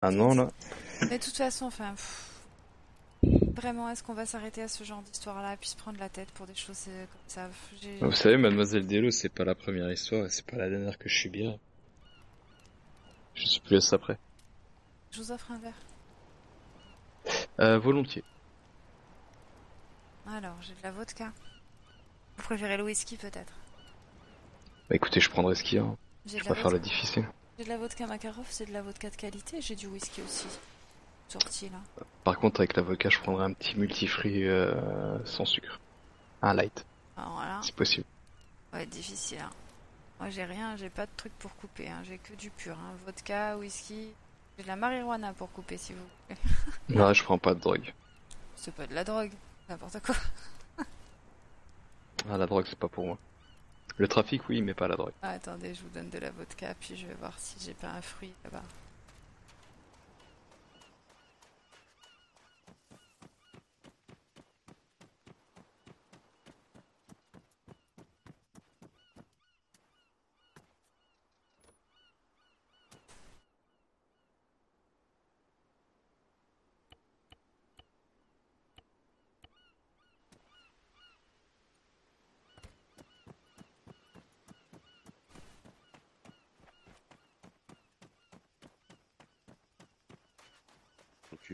Ah non, là. Mais de toute façon, enfin, vraiment, est-ce qu'on va s'arrêter à ce genre d'histoire-là, puis se prendre la tête pour des choses comme ça? Vous savez, Mademoiselle Delo, c'est pas la première histoire et c'est pas la dernière que je subirai. Je suis plus à ça près. Je vous offre un verre. Volontiers. Alors, j'ai de la vodka. Vous préférez le whisky peut-être? Bah écoutez, je prendrai ce qu'il y a, hein. J'ai Je de vais la pas faire vodka. la difficile. J'ai de la vodka Makarov, c'est de la vodka de qualité. J'ai du whisky aussi sorti là. Par contre, avec l'avocat, je prendrai un petit multifruit sans sucre. Un light, Alors là, si possible. ça va être difficile, hein. Moi, j'ai rien, j'ai pas de truc pour couper, hein. J'ai que du pur, hein. Vodka, whisky. J'ai de la marijuana pour couper si vous voulez. Non, je prends pas de drogue. C'est pas de la drogue, n'importe quoi. Ah, la drogue, c'est pas pour moi. Le trafic, oui, mais pas la drogue. Ah, attendez, je vous donne de la vodka, puis je vais voir si j'ai pas un fruit là-bas. Ok.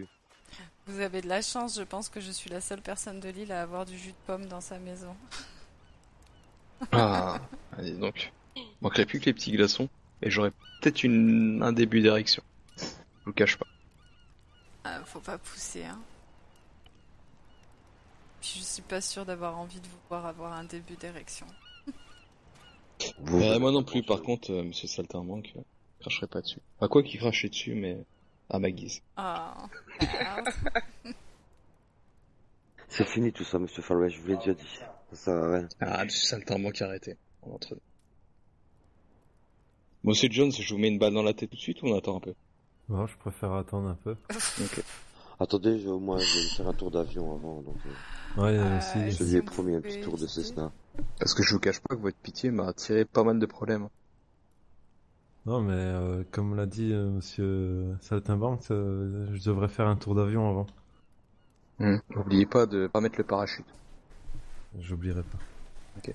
Vous avez de la chance, je pense que je suis la seule personne de l'île à avoir du jus de pomme dans sa maison. Ah, allez donc. Manquerait plus que les petits glaçons, et j'aurais peut-être un début d'érection. Je vous le cache pas. Ah, faut pas pousser, hein. Puis je suis pas sûre d'avoir envie de vous voir avoir un début d'érection. Vous Bah, faites moi pas non plus, par attention. contre, monsieur Saltimbanque, cracherai pas dessus. Pas quoi qu'il cracherait dessus, mais à ma guise. Ah, merde. C'est fini tout ça, monsieur Farway, je vous l'ai déjà dit. Ça sert à rien. Ah, monsieur Saltimbanque, arrêtez. Entre nous. Monsieur Jones, je vous mets une balle dans la tête tout de suite ou on attend un peu? Non, je préfère attendre un peu. Ok. Attendez, au moins je vais me faire un tour d'avion avant, donc Ouais, aussi. je lui Si ai vous promis un petit pouvez tour de éviter. Cessna. Parce que je vous cache pas que votre pitié m'a attiré pas mal de problèmes. Non, mais comme l'a dit Monsieur Saltimbanque, je devrais faire un tour d'avion avant. N'oubliez pas de pas mettre le parachute. J'oublierai pas. Ok.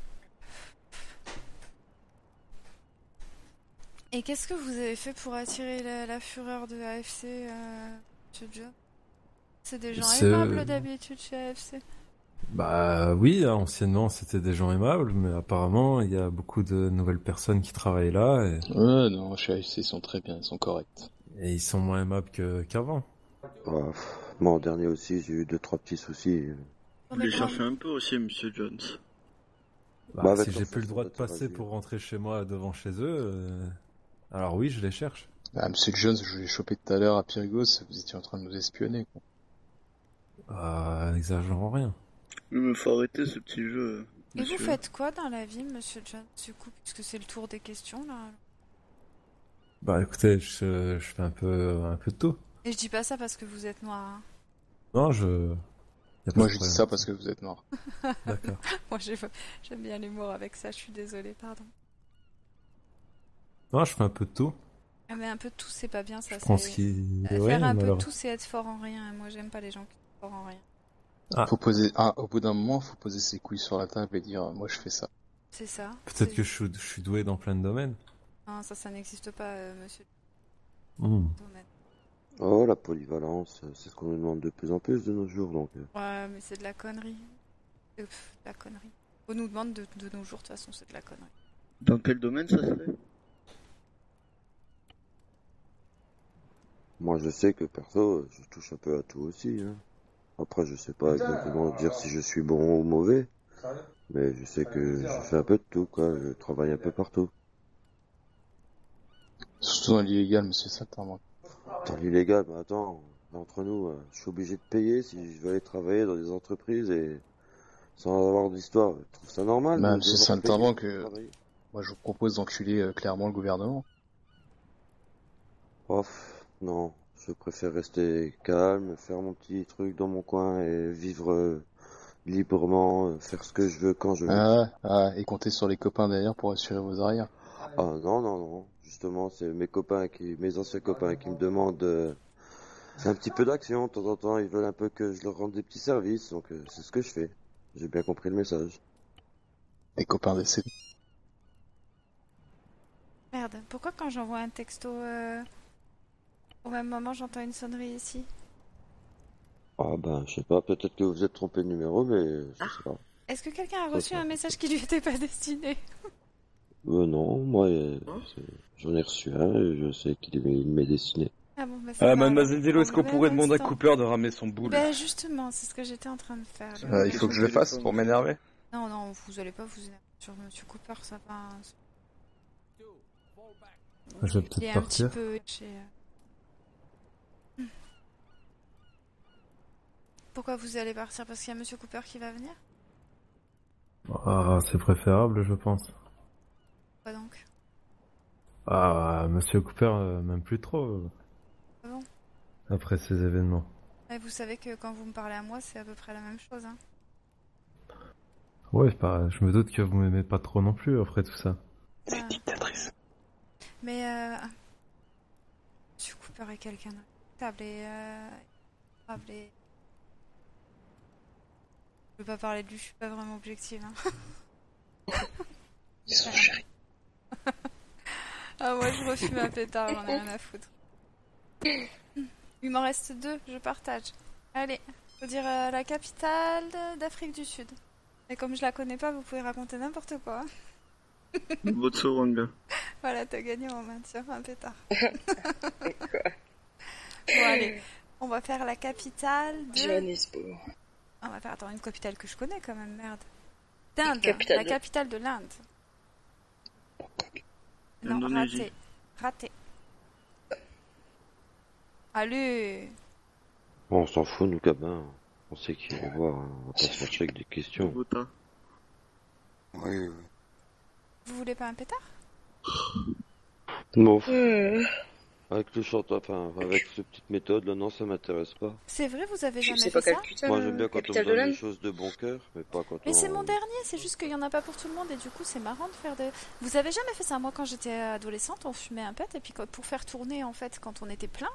Et qu'est-ce que vous avez fait pour attirer la fureur de AFC, Monsieur Joe? C'est des gens aimables C'est... d'habitude chez AFC. Bah oui, hein, anciennement c'était des gens aimables, mais apparemment il y a beaucoup de nouvelles personnes qui travaillent là Non, chez AFC, ils sont très bien, ils sont corrects. et ils sont moins aimables qu'avant. Ah, moi en dernier aussi, j'ai eu deux trois petits soucis. On Vous est les grand- cherchez un peu aussi, Monsieur Jones. Bah avec si leur j'ai plus le façon droit de passer d'interagir. pour rentrer chez moi devant chez eux, alors oui, je les cherche. Ah, Monsieur Jones, je vous ai chopé tout à l'heure à Pyrgos, vous étiez en train de nous espionner, quoi. N'exagérons rien. Il me faut arrêter ce petit jeu, Et vous monsieur. faites quoi dans la vie, Monsieur Jones, du coup, puisque c'est le tour des questions là? Bah écoutez, je fais un peu de tout. Et je dis pas ça parce que vous êtes noir, hein. Non, y a pas Moi, de je dis problème ça avec parce que vous êtes noir. D'accord. Moi, j'aime bien l'humour avec ça. Je suis désolée, pardon. Non, je fais un peu de tout. Ah, mais un peu de tout, c'est pas bien, Je ça. prends C'est ce qui... faire Ouais, un mais peu de alors... tout, c'est être fort en rien. Et moi, j'aime pas les gens qui sont forts en rien. Ah, Au bout d'un moment, faut poser ses couilles sur la table et dire, moi, je fais ça. C'est ça. peut-être que je suis doué dans plein de domaines. Non, ça n'existe pas, Monsieur Hmm. Domaine. Oh, la polyvalence, c'est ce qu'on nous demande de plus en plus de nos jours, donc. Ouais, mais c'est de la connerie. De la connerie. On nous demande de nos jours, de toute façon, c'est de la connerie. Dans quel domaine ça se fait? Moi, je sais que perso, je touche un peu à tout aussi. Hein. Après, je sais pas exactement dire si je suis bon ou mauvais, mais je sais que je fais un peu de tout, quoi. Je travaille un peu partout. Surtout dans l'illégal, monsieur Saltimbanque. Dans l'illégal, mais attends, entre nous, je suis obligé de payer si je veux aller travailler dans des entreprises et sans avoir d'histoire. Je trouve ça normal Bah, de monsieur devoir payer Saltimbanque, pour travailler. moi, je vous propose d'enculer clairement le gouvernement. Oh, non, je préfère rester calme, faire mon petit truc dans mon coin et vivre librement, faire ce que je veux quand je veux. Et compter sur les copains derrière pour assurer vos arrières. Ah non, non, non, justement, c'est mes anciens copains qui me demandent un petit peu d'action. De temps en temps, ils veulent un peu que je leur rende des petits services, donc c'est ce que je fais. J'ai bien compris le message. Les copains décédés. Merde, pourquoi quand j'envoie un texto au même moment j'entends une sonnerie ici? Ah ben, je sais pas, peut-être que vous vous êtes trompé de numéro, mais je sais pas. Est-ce que quelqu'un a Ça, reçu ça. un message qui lui était pas destiné? Non, moi, j'en ai reçu un, et je sais il m'est destiné. Ah bon, bah ça va, Mademoiselle alors. Delo, est-ce qu'on Bon, pourrait ben, demander à instant. Cooper de ramener son boule? Ben justement, c'est ce que j'étais en train de faire. là. Il faut que je le fasse pour m'énerver. Non, non, vous allez pas vous énerver sur Monsieur Cooper, ça va. Je vais Il est peut-être un petit partir. peu Pourquoi vous allez partir? Parce qu'il y a Monsieur Cooper qui va venir? Ah, c'est préférable, je pense. Quoi donc? Ah, Monsieur Cooper, même plus trop, Ah bon? après ces événements. Et vous savez que quand vous me parlez à moi, c'est à peu près la même chose, hein. Ouais, je me doute que vous m'aimez pas trop non plus après tout ça. Ah. Dictatrice. Mais Monsieur Cooper est quelqu'un d'inacceptable et je veux pas parler de lui, je suis pas vraiment objective, hein. Ils sont chéris. Ah moi je refume un pétard, j'en ai rien à foutre. Il m'en reste 2, je partage. Allez, faut dire la capitale d'Afrique du Sud. Et comme je la connais pas, vous pouvez raconter n'importe quoi. Botswana. Voilà, t'as gagné en maintien, un pétard. Bon allez, on va faire la capitale de... Johannesburg. On va faire, attends, une capitale que je connais quand même, merde. D'Inde, Capitale la de- capitale de l'Inde. Non, Indonésie. raté. Allez. Bon, on s'en fout, nous, gamins. On sait qui on va voir, hein. On va pas se chercher avec des questions. Bogota. Oui, oui. Vous voulez pas un pétard? Bon, Euh, avec le chanteur, enfin, avec cette petite méthode, là, non, ça m'intéresse pas. C'est vrai, vous avez je jamais sais fait pas ça? capitale. Moi, j'aime bien quand on me capitale de donne les l'Inde. choses de bon cœur, mais pas quand Mais on... c'est mon dernier, c'est juste qu'il y en a pas pour tout le monde et du coup c'est marrant de faire de... Vous avez jamais fait ça? Moi quand j'étais adolescente, on fumait un pet et puis pour faire tourner en fait quand on était plein,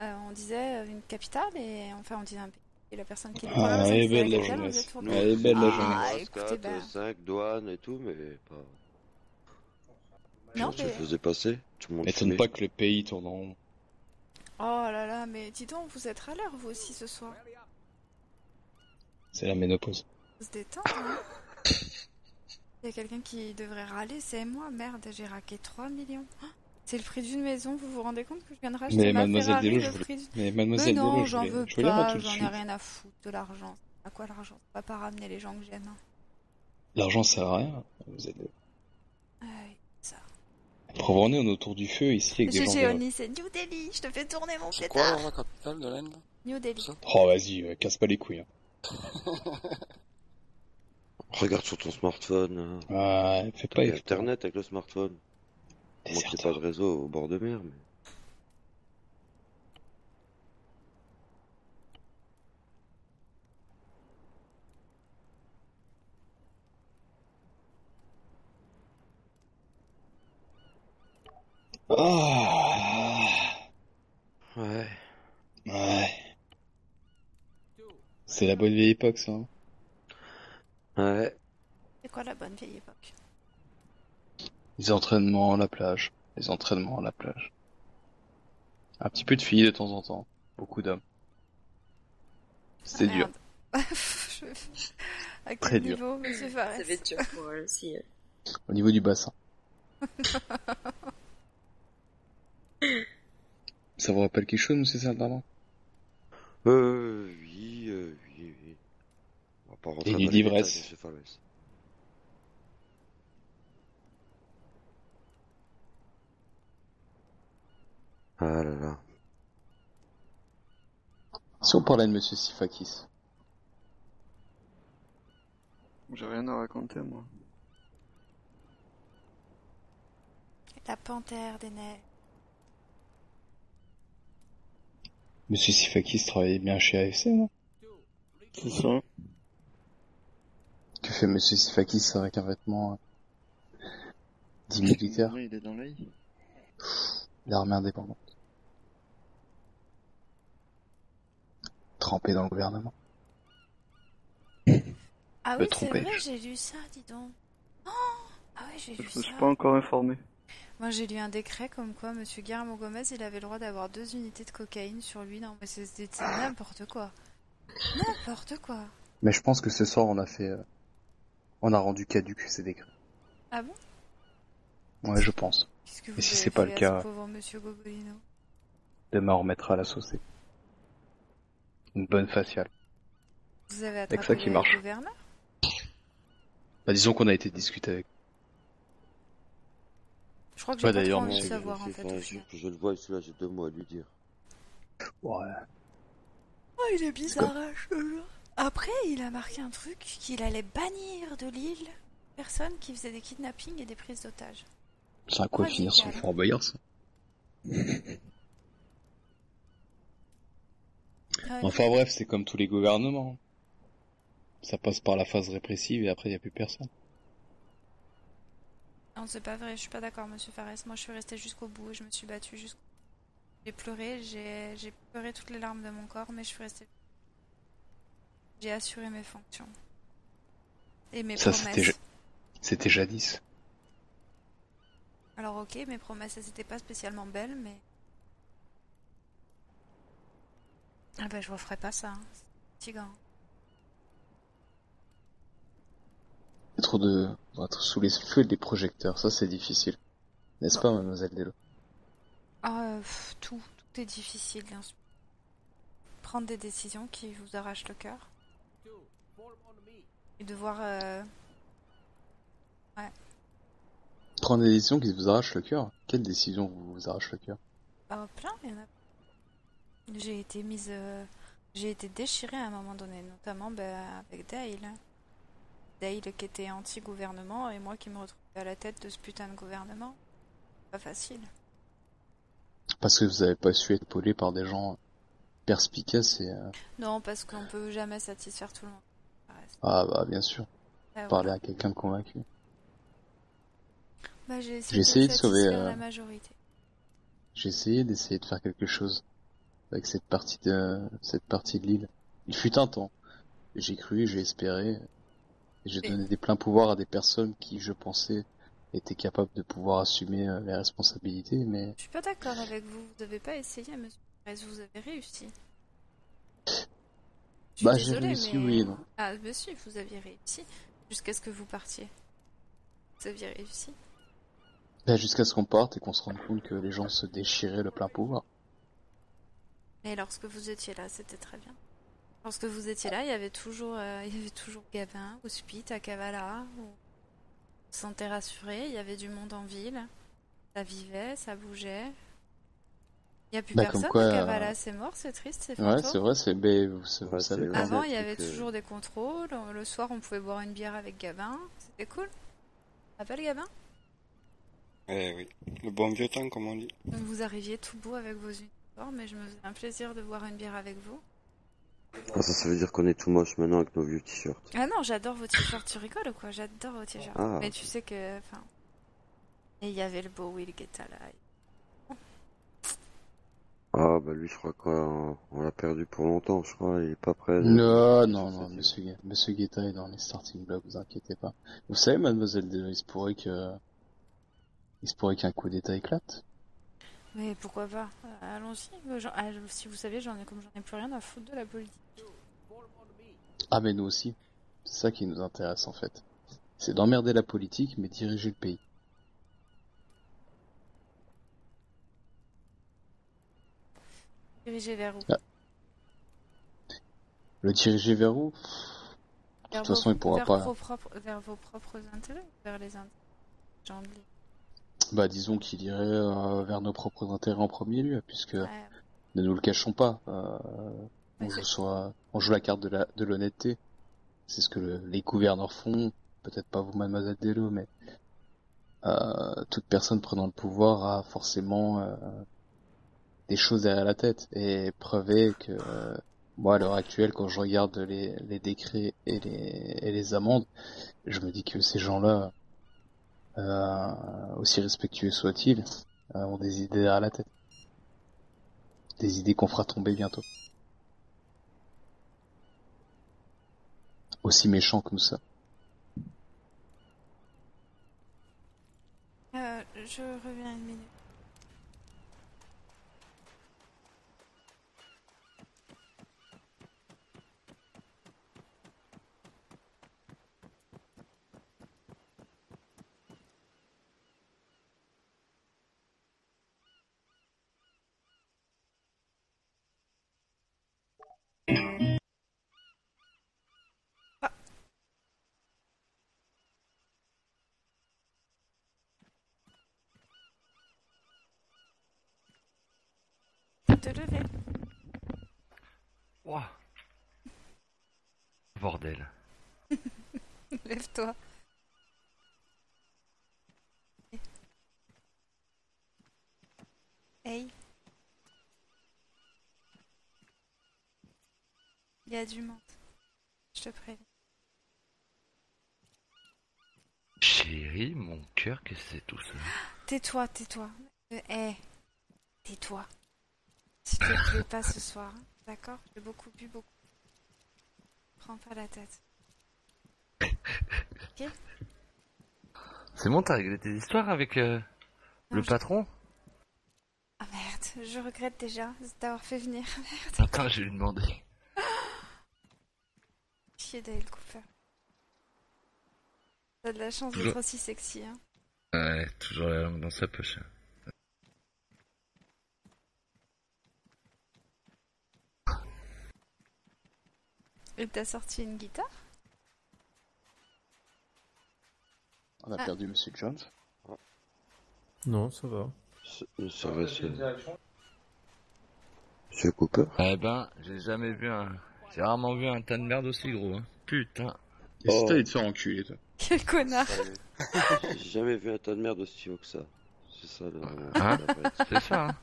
on disait une capitale et enfin on disait un pays. Et la personne qui Ah, personne elle est qui disait belle la capitale, on jeunesse. faisait tourner. Nous, Elle est belle la Ah, jeunesse. écoutez, 4, ben. 5, douane et tout, mais pas... Non, Genre, tu mais... le faisais passer, tout le monde M'étonne fumait. pas que le pays tourne en rond. Oh là là, mais dis donc, vous êtes à l'heure vous aussi ce soir. C'est la ménopause. Faut se détendre, hein. Il y a quelqu'un qui devrait râler, c'est moi. Merde, j'ai raqué 3 millions. Oh, c'est le prix d'une maison, vous vous rendez compte que je viens de racheter Mais ma mademoiselle Ferrari, Delo, le je voulais... prix d'une... Mais Mais mademoiselle non, Delo, j'en veux je voulais voir pas, tout de j'en ai suite. rien à foutre de l'argent. À quoi l'argent? Ça va pas ramener les gens que j'aime, hein. L'argent sert à rien. Vous êtes... Ouais, ça. Revenez autour du feu ici avec des gens... GG bien. Oni, c'est New Delhi, je te fais tourner mon C'est quoi pétard. alors la capitale de l'Inde? New Delhi. Ça Oh vas-y, casse pas les couilles. Hein. Regarde sur ton smartphone. Hein. Ah, fais T'as pas bien effort. Internet avec le smartphone. Moi, qu'il n'y ait pas Déserteur. de réseau au bord de mer, mais... Ah, Ouais. ouais. C'est la bonne vieille époque, ça. Hein. Ouais. C'est quoi la bonne vieille époque? Les entraînements à la plage. Les entraînements à la plage. Un petit peu de filles de temps en temps. Beaucoup d'hommes. C'était dur. Merde. Je- À Très quel dur. niveau, monsieur Ça va Fares? être dur pour elle aussi. Au niveau du bassin. Ça vous rappelle quelque chose, monsieur Salvador? Oui. On va pas rentrer Et dans les les d'ivresse. détails, monsieur Fares. Ah là là. Si on parlait de monsieur Sifakis. J'ai rien à raconter, moi. La panthère des neiges. Monsieur Sifakis travaillait bien chez AFC, non? C'est ça. Que fait monsieur Sifakis avec un vêtement dit militaire? Il est dans l'œil. l'armée indépendante. Trempé dans le gouvernement. Ah Me oui, c'est tromper. vrai, j'ai lu ça, dis donc. Oh ah ouais, j'ai lu Je me suis ça. pas encore informé. Moi, j'ai lu un décret comme quoi Monsieur Guillermo Gomez, il avait le droit d'avoir 2 unités de cocaïne sur lui. Non, mais c'était n'importe quoi. N'importe quoi. Mais je pense que ce soir, on a rendu caduque ces décrets. Ah bon? Ouais, je pense. Qu'est-ce que Et vous si avez c'est pas fait le à cas, ce pauvre Monsieur Gogolino? demain on remettra la saucée. Une bonne faciale. Vous avez Avec attrapé ça qui le marche. gouverneur? Bah, disons qu'on a été discuté avec. Je crois que j'ai Ouais, pas trop d'ailleurs, envie de monsieur, savoir en J'ai fait fait un au jour final. que je le vois et celui-là j'ai 2 mots à lui dire. Ouais. Oh, il est comme- bizarre, Après, il a marqué un truc qu'il allait bannir de l'île personnes qui faisaient des kidnappings et des prises d'otages. C'est un quoi finir sur le Fort Boyard, ça. Ouais, Enfin bref, c'est comme tous les gouvernements. Ça passe par la phase répressive et après il n'y a plus personne. non, c'est pas vrai, je suis pas d'accord, Monsieur Fares. Moi, je suis restée jusqu'au bout et je me suis battue jusqu'au bout. J'ai pleuré, j'ai pleuré toutes les larmes de mon corps, mais je suis restée. J'ai assuré mes fonctions. Et mes Ça, promesses. c'était jadis. Alors ok, mes promesses, elles étaient pas spécialement belles, mais... Ah bah je referai pas ça, hein. C'est fatigant. Être sous les feux des projecteurs, ça c'est difficile. N'est-ce pas, mademoiselle Delo? Ah, tout est difficile, bien sûr. Prendre des décisions qui vous arrachent le cœur. Et devoir... Ouais. Prendre des décisions qui vous arrachent le cœur. Quelle décision vous arrache le cœur? Plein, il y en a. J'ai été mise... J'ai été déchirée à un moment donné, notamment avec Dale. Dale qui était anti-gouvernement et moi qui me retrouvais à la tête de ce putain de gouvernement. Pas facile. Parce que vous avez pas su être épaulé par des gens perspicaces et... Non, parce qu'on peut jamais satisfaire tout le monde. Ça reste. Ah bah bien sûr, Ah, parler voilà. à quelqu'un de convaincu. Bah, j'ai J'ai essayé essayé de de sauver... satisfaire la majorité. J'ai essayé d'essayer de faire quelque chose avec cette partie de l'île. Il fut un temps. J'ai cru, j'ai espéré, et j'ai donné des pleins pouvoirs à des personnes qui, je pensais, étaient capables de pouvoir assumer les responsabilités, mais Je suis pas d'accord avec vous. Vous n'avez pas essayé, monsieur Perez. Vous avez réussi. Je suis bah j'ai désolée, réussi, mais... oui et non. Ah, monsieur, vous aviez réussi. Jusqu'à ce que vous partiez. Vous aviez réussi. Bah, jusqu'à ce qu'on parte et qu'on se rende compte que les gens se déchiraient le plein pouvoir. Et lorsque vous étiez là, c'était très bien. Lorsque vous étiez là, il y avait toujours Gavin, Hospite, à Kavala, où on se sentait rassuré, il y avait du monde en ville, ça vivait, ça bougeait. Il n'y a plus Bah comme personne quoi, à Kavala, c'est mort, c'est triste, c'est ouais, fantôme. c'est vrai, vous Ouais, savez c'est- quoi. Avant, c'est il y un avait truc, toujours des contrôles, le soir, on pouvait boire une bière avec Gavin, c'était cool. Tu te rappelles Gavin? Eh oui, le bon vieux temps, comme on dit. Donc vous arriviez tout beau avec vos uniformes, mais je me faisais un plaisir de boire une bière avec vous. Ah, ça veut dire qu'on est tout moche maintenant avec nos vieux t-shirts. Ah non, j'adore vos t-shirts, tu rigoles ou quoi? J'adore vos t-shirts. Ah. Mais tu sais que, enfin... Et il y avait le beau Will Guetta là. Ah, bah lui, je crois qu'on l'a perdu pour longtemps, je crois. Il est pas prêt. Non, monsieur Guetta est dans les starting blocks, vous inquiétez pas. Vous savez, mademoiselle Delo, il se pourrait qu'un coup d'état éclate. Mais pourquoi pas? Allons-y. Si vous saviez, j'en ai plus rien à foutre de la politique. Ah mais nous aussi. C'est ça qui nous intéresse en fait. C'est d'emmerder la politique mais diriger le pays. Dirigez vers où? Ah. Le diriger vers où? De toute façon il pourra pas. Vers vos propres intérêts ou vers les intérêts des gens de l'île? Bah disons qu'il irait vers nos propres intérêts en premier lieu, puisque Ouais. ne nous le cachons pas, Ouais, on joue la carte de l'honnêteté. C'est ce que les gouverneurs font, peut-être pas vous mademoiselle Delo, mais toute personne prenant le pouvoir a forcément des choses derrière la tête. Et preuve est que moi à l'heure actuelle, quand je regarde les décrets et les amendes, je me dis que ces gens-là, aussi respectueux soient-ils, ont des idées derrière la tête. Des idées qu'on fera tomber bientôt. Aussi méchants que nous sommes. Je reviens une minute. Te lever. Ouah. Bordel. Lève-toi. Hey. Il y a du monde. Je te préviens. Chérie, mon cœur, qu'est-ce que c'est tout ça? Tais-toi, tais-toi. Tais-toi. S'il te plaît pas ce soir, hein. D'accord? J'ai beaucoup bu, beaucoup. Prends pas la tête. Ok? C'est bon, t'as réglé tes histoires avec le patron? Ah merde, je regrette déjà d'avoir fait venir. Merde. Attends, je vais lui demander. Chier Dale Cooper. T'as de la chance d'être aussi sexy, hein. Ouais, toujours la langue dans sa poche. Et t'as sorti une guitare? On a perdu Monsieur Jones. Non, ça va. Ça va, Monsieur Cooper. Eh ben, j'ai rarement vu un tas de merde aussi gros, hein. Putain. Qu'est-ce que t'as de te faire enculer, toi? Quel connard! J'ai jamais vu un tas de merde aussi haut que ça. C'est ça le... Hein? C'est ça, hein.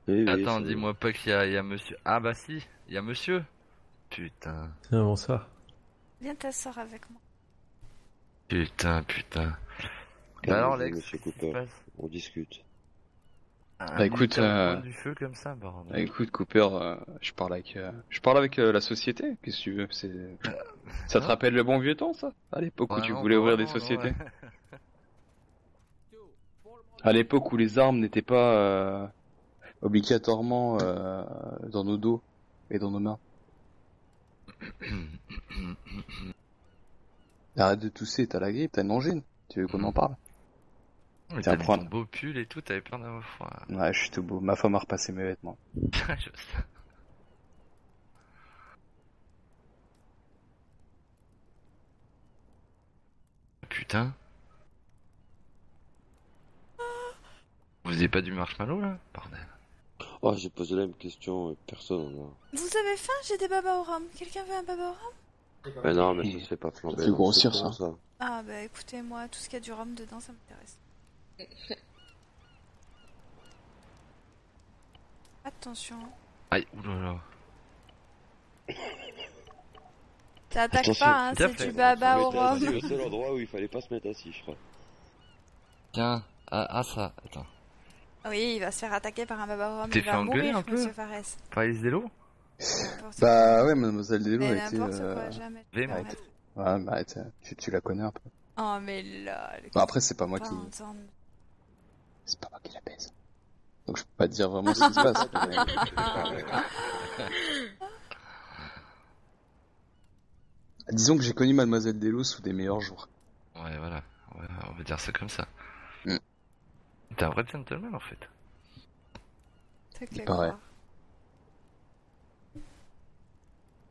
Oui, Attends, ça- dis-moi pas qu'il y a monsieur... Ah bah si, il y a monsieur. Putain. Tiens, bonsoir. Viens t'asseoir avec moi. Putain. Calmez-vous, Alors Lex, Monsieur qu'est-ce qui se Cooper, passe? on discute. Un écoute, militaire au coin du feu comme ça, bordel. Écoute, Cooper, je parle avec la société. Qu'est-ce que tu veux? Ça te rappelle le bon vieux temps, ça? À l'époque où Ouais, tu non, voulais pas ouvrir des vraiment, non, sociétés. ouais. À l'époque où les armes n'étaient pas obligatoirement dans nos dos et dans nos mains. Arrête de tousser, t'as la grippe, t'as une angine. Tu veux qu'on en parle? Mais Tiens, t'as mis prends. ton beau pull et tout, t'avais peur d'avoir froid. Ouais, je suis tout beau. Ma femme a repassé mes vêtements. Je sais. Putain. Vous faisiez pas du marshmallow là? Bordel. Oh, j'ai posé la même question, personne en a. Vous avez faim? J'ai des babas au rhum. Quelqu'un veut un baba au rhum? Mais non, mais ça se fait pas flamber. Ça fait non, grossir, c'est bon, ça. Ah bah écoutez, moi, tout ce qu'il y a du rhum dedans, ça m'intéresse. Attention. Aïe, oulala. T'attaques Attention. pas, hein, Bien c'est fait. du baba au Se mettre assis rhum. au seul endroit où il fallait pas se mettre assis, je crois. Tiens, ça, attends. Oui, il va se faire attaquer par un baba au rhum. T'es Il fait va engueuler mourir, un peu monsieur Fares. Pas les zélos? N'importe Bah quoi. ouais, mademoiselle Delo Mais a été... n'importe quoi, jamais. Les Arrête. mecs. Ouais, bah arrête, tu la connais un peu. Oh mais là, le Bon, après, c'est pas moi pas qui... entendre. C'est pas moi qui la baise. Donc je peux pas te dire vraiment ce qui se passe. Disons que j'ai connu mademoiselle Delo sous des meilleurs jours. Ouais, voilà. Ouais, on va dire ça comme ça. Mm. T'es un vrai gentleman en fait. T'as qu'à paraît. croire.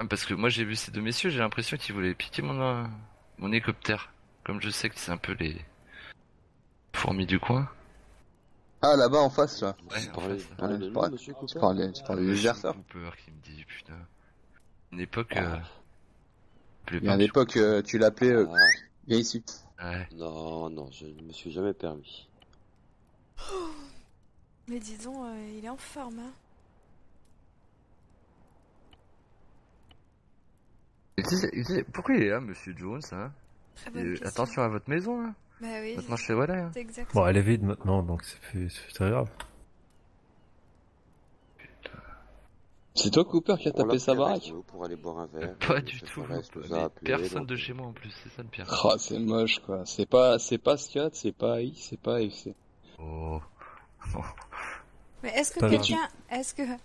Ah, parce que moi j'ai vu ces deux messieurs, j'ai l'impression qu'ils voulaient piquer mon hélicoptère. Comme je sais que c'est un peu les fourmis du coin. Ah, là-bas en face, là. Ouais, Vous en parlez, fait, vous parlez Ouais, de tu nous, parles- Monsieur Cooper? Tu parlais du Monsieur déserteur. Cooper qui me dit putain. Une époque. Ah. appelez Il y a pas une Monsieur époque, tu l'appelais... Ah, viens ici. Cooper. Ouais. non, je ne me suis jamais permis. Mais dis donc, il est en forme, hein. Pourquoi il est là, Monsieur Jones, hein? Très bonne question. Attention à votre maison, là. Bah oui, Maintenant, je sais, voilà. Hein. c'est exact. Bon, elle est vide maintenant, donc c'est très grave. C'est toi, Cooper, qui a On l'a tapé sa pris avec baraque? nous pour aller boire un verre. Pas Le du tout. Forest nous Mais a appelés, personne de donc, chez moi, en plus. C'est ça le pire. Oh, c'est moche, quoi. C'est pas Scott, c'est pas AI, c'est pas FC. Oh. Mais est-ce que Pas grave.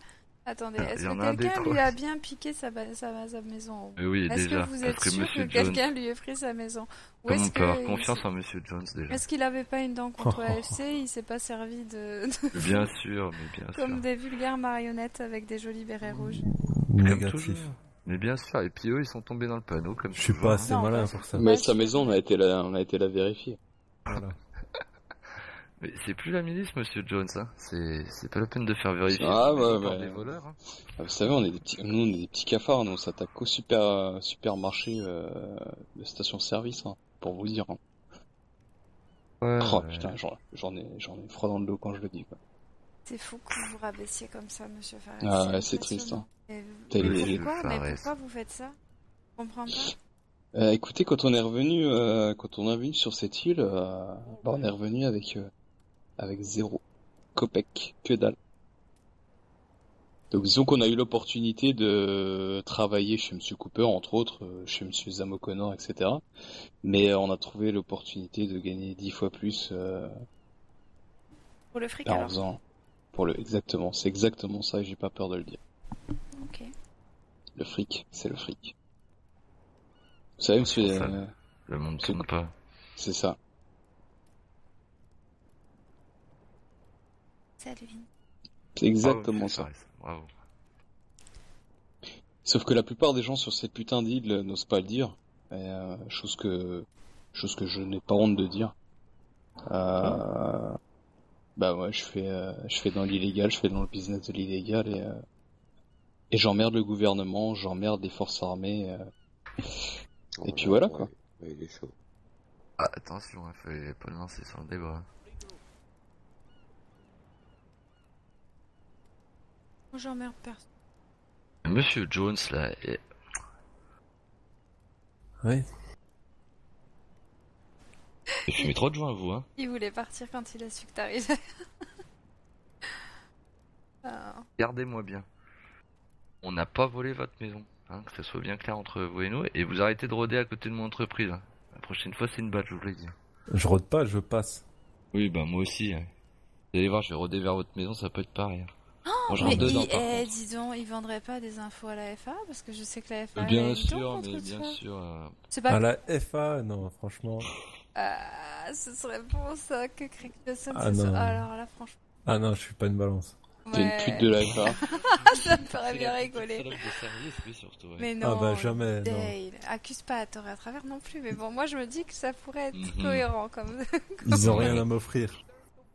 Attendez, Il est-ce y en que a un des quelqu'un trois. lui a bien piqué sa maison? Mais oui, Est-ce déjà. que vous êtes Parce que sûr que Monsieur quelqu'un Jones... lui ait pris sa maison? Ou Comment est-ce on peut avoir que confiance en Monsieur Jones, déjà? est-ce qu'il avait pas une dent contre AFC? Il s'est pas servi de Bien sûr, mais bien sûr. comme des vulgaires marionnettes avec des jolis bérets rouges. Comme Négatif. toujours. Mais bien sûr, et puis eux, ils sont tombés dans le panneau, comme Je suis toujours, pas hein. assez Non, malin pas pour ça. Mais Ouais, sa je- maison, on a été la vérifier. Voilà. Mais c'est plus la milice, Monsieur Jones, hein. C'est pas la peine de faire vérifier. Ah, C'est ouais, encore ouais. des voleurs, hein. Ah, vous savez, nous, on est des petits cafards, nous, on s'attaque au supermarché de station-service, hein, pour vous dire. Hein. Ouais, Oh ouais. putain, j'en ai froid dans le dos quand je le dis, quoi. C'est fou que vous vous rabaissiez comme ça, monsieur Fares. Ah ouais, c'est triste, hein. Et T'as mais les- pourquoi? Fares. Mais pourquoi vous faites ça? Je comprends pas. Écoutez, quand on est revenu sur cette île, on est revenu avec 0 copec, que dalle. Donc disons qu'on a eu l'opportunité de travailler chez Monsieur Cooper, entre autres, chez Monsieur Zam O'Connor, etc. Mais on a trouvé l'opportunité de gagner 10 fois plus Pour le fric en alors. faisant exactement, c'est exactement ça et j'ai pas peur de le dire. Ok. Le fric, c'est le fric. Vous savez, Monsieur, C'est pour ça. Le monde tourne pas. c'est ça. Salut. C'est exactement Bravo, ça. Fares. Bravo. Sauf que la plupart des gens sur cette putain d'île n'osent pas le dire, chose que je n'ai pas honte de dire. Bah ouais, je fais dans l'illégal, je fais dans le business de l'illégal et j'emmerde le gouvernement, j'emmerde les forces armées. Et puis voilà, quoi. Ouais, il est chaud. Ah, attention, il fallait pas le lancer sur le débat. Moi j'emmerde personne. Monsieur Jones, là, Oui. il fumait trop de joints, vous, hein. Il voulait partir quand il a su que t'arrivais. Ah. Regardez-moi bien. On n'a pas volé votre maison, hein, que ça soit bien clair entre vous et nous, et vous arrêtez de rôder à côté de mon entreprise. Hein. La prochaine fois, c'est une balle, je vous l'ai dit. Je rôde pas, je passe. Oui, bah moi aussi. Hein. Vous allez voir, je vais rôder vers votre maison, ça peut être pareil. Hein. Moi, je Mais rentre dedans, par contre. dis donc, ils vendraient pas des infos à la FA? Parce que je sais que la FA Bien elle sûr, tombe mais contre bien ça. sûr. C'est pas... À la FA, non, franchement. Ah, ce serait bon ça que Craig Dawson Ah, ce soit... non. Alors là, franchement... Ah non, je suis pas une balance. T'es une pute de la FA. Ça me ferait bien rigoler. Surtout, ouais. Mais non, Ah bah jamais, non. Dale, accuse pas à tort et à travers non plus. Mais bon, moi je me dis que ça pourrait être Mhm. cohérent comme... Ils ont rien à m'offrir.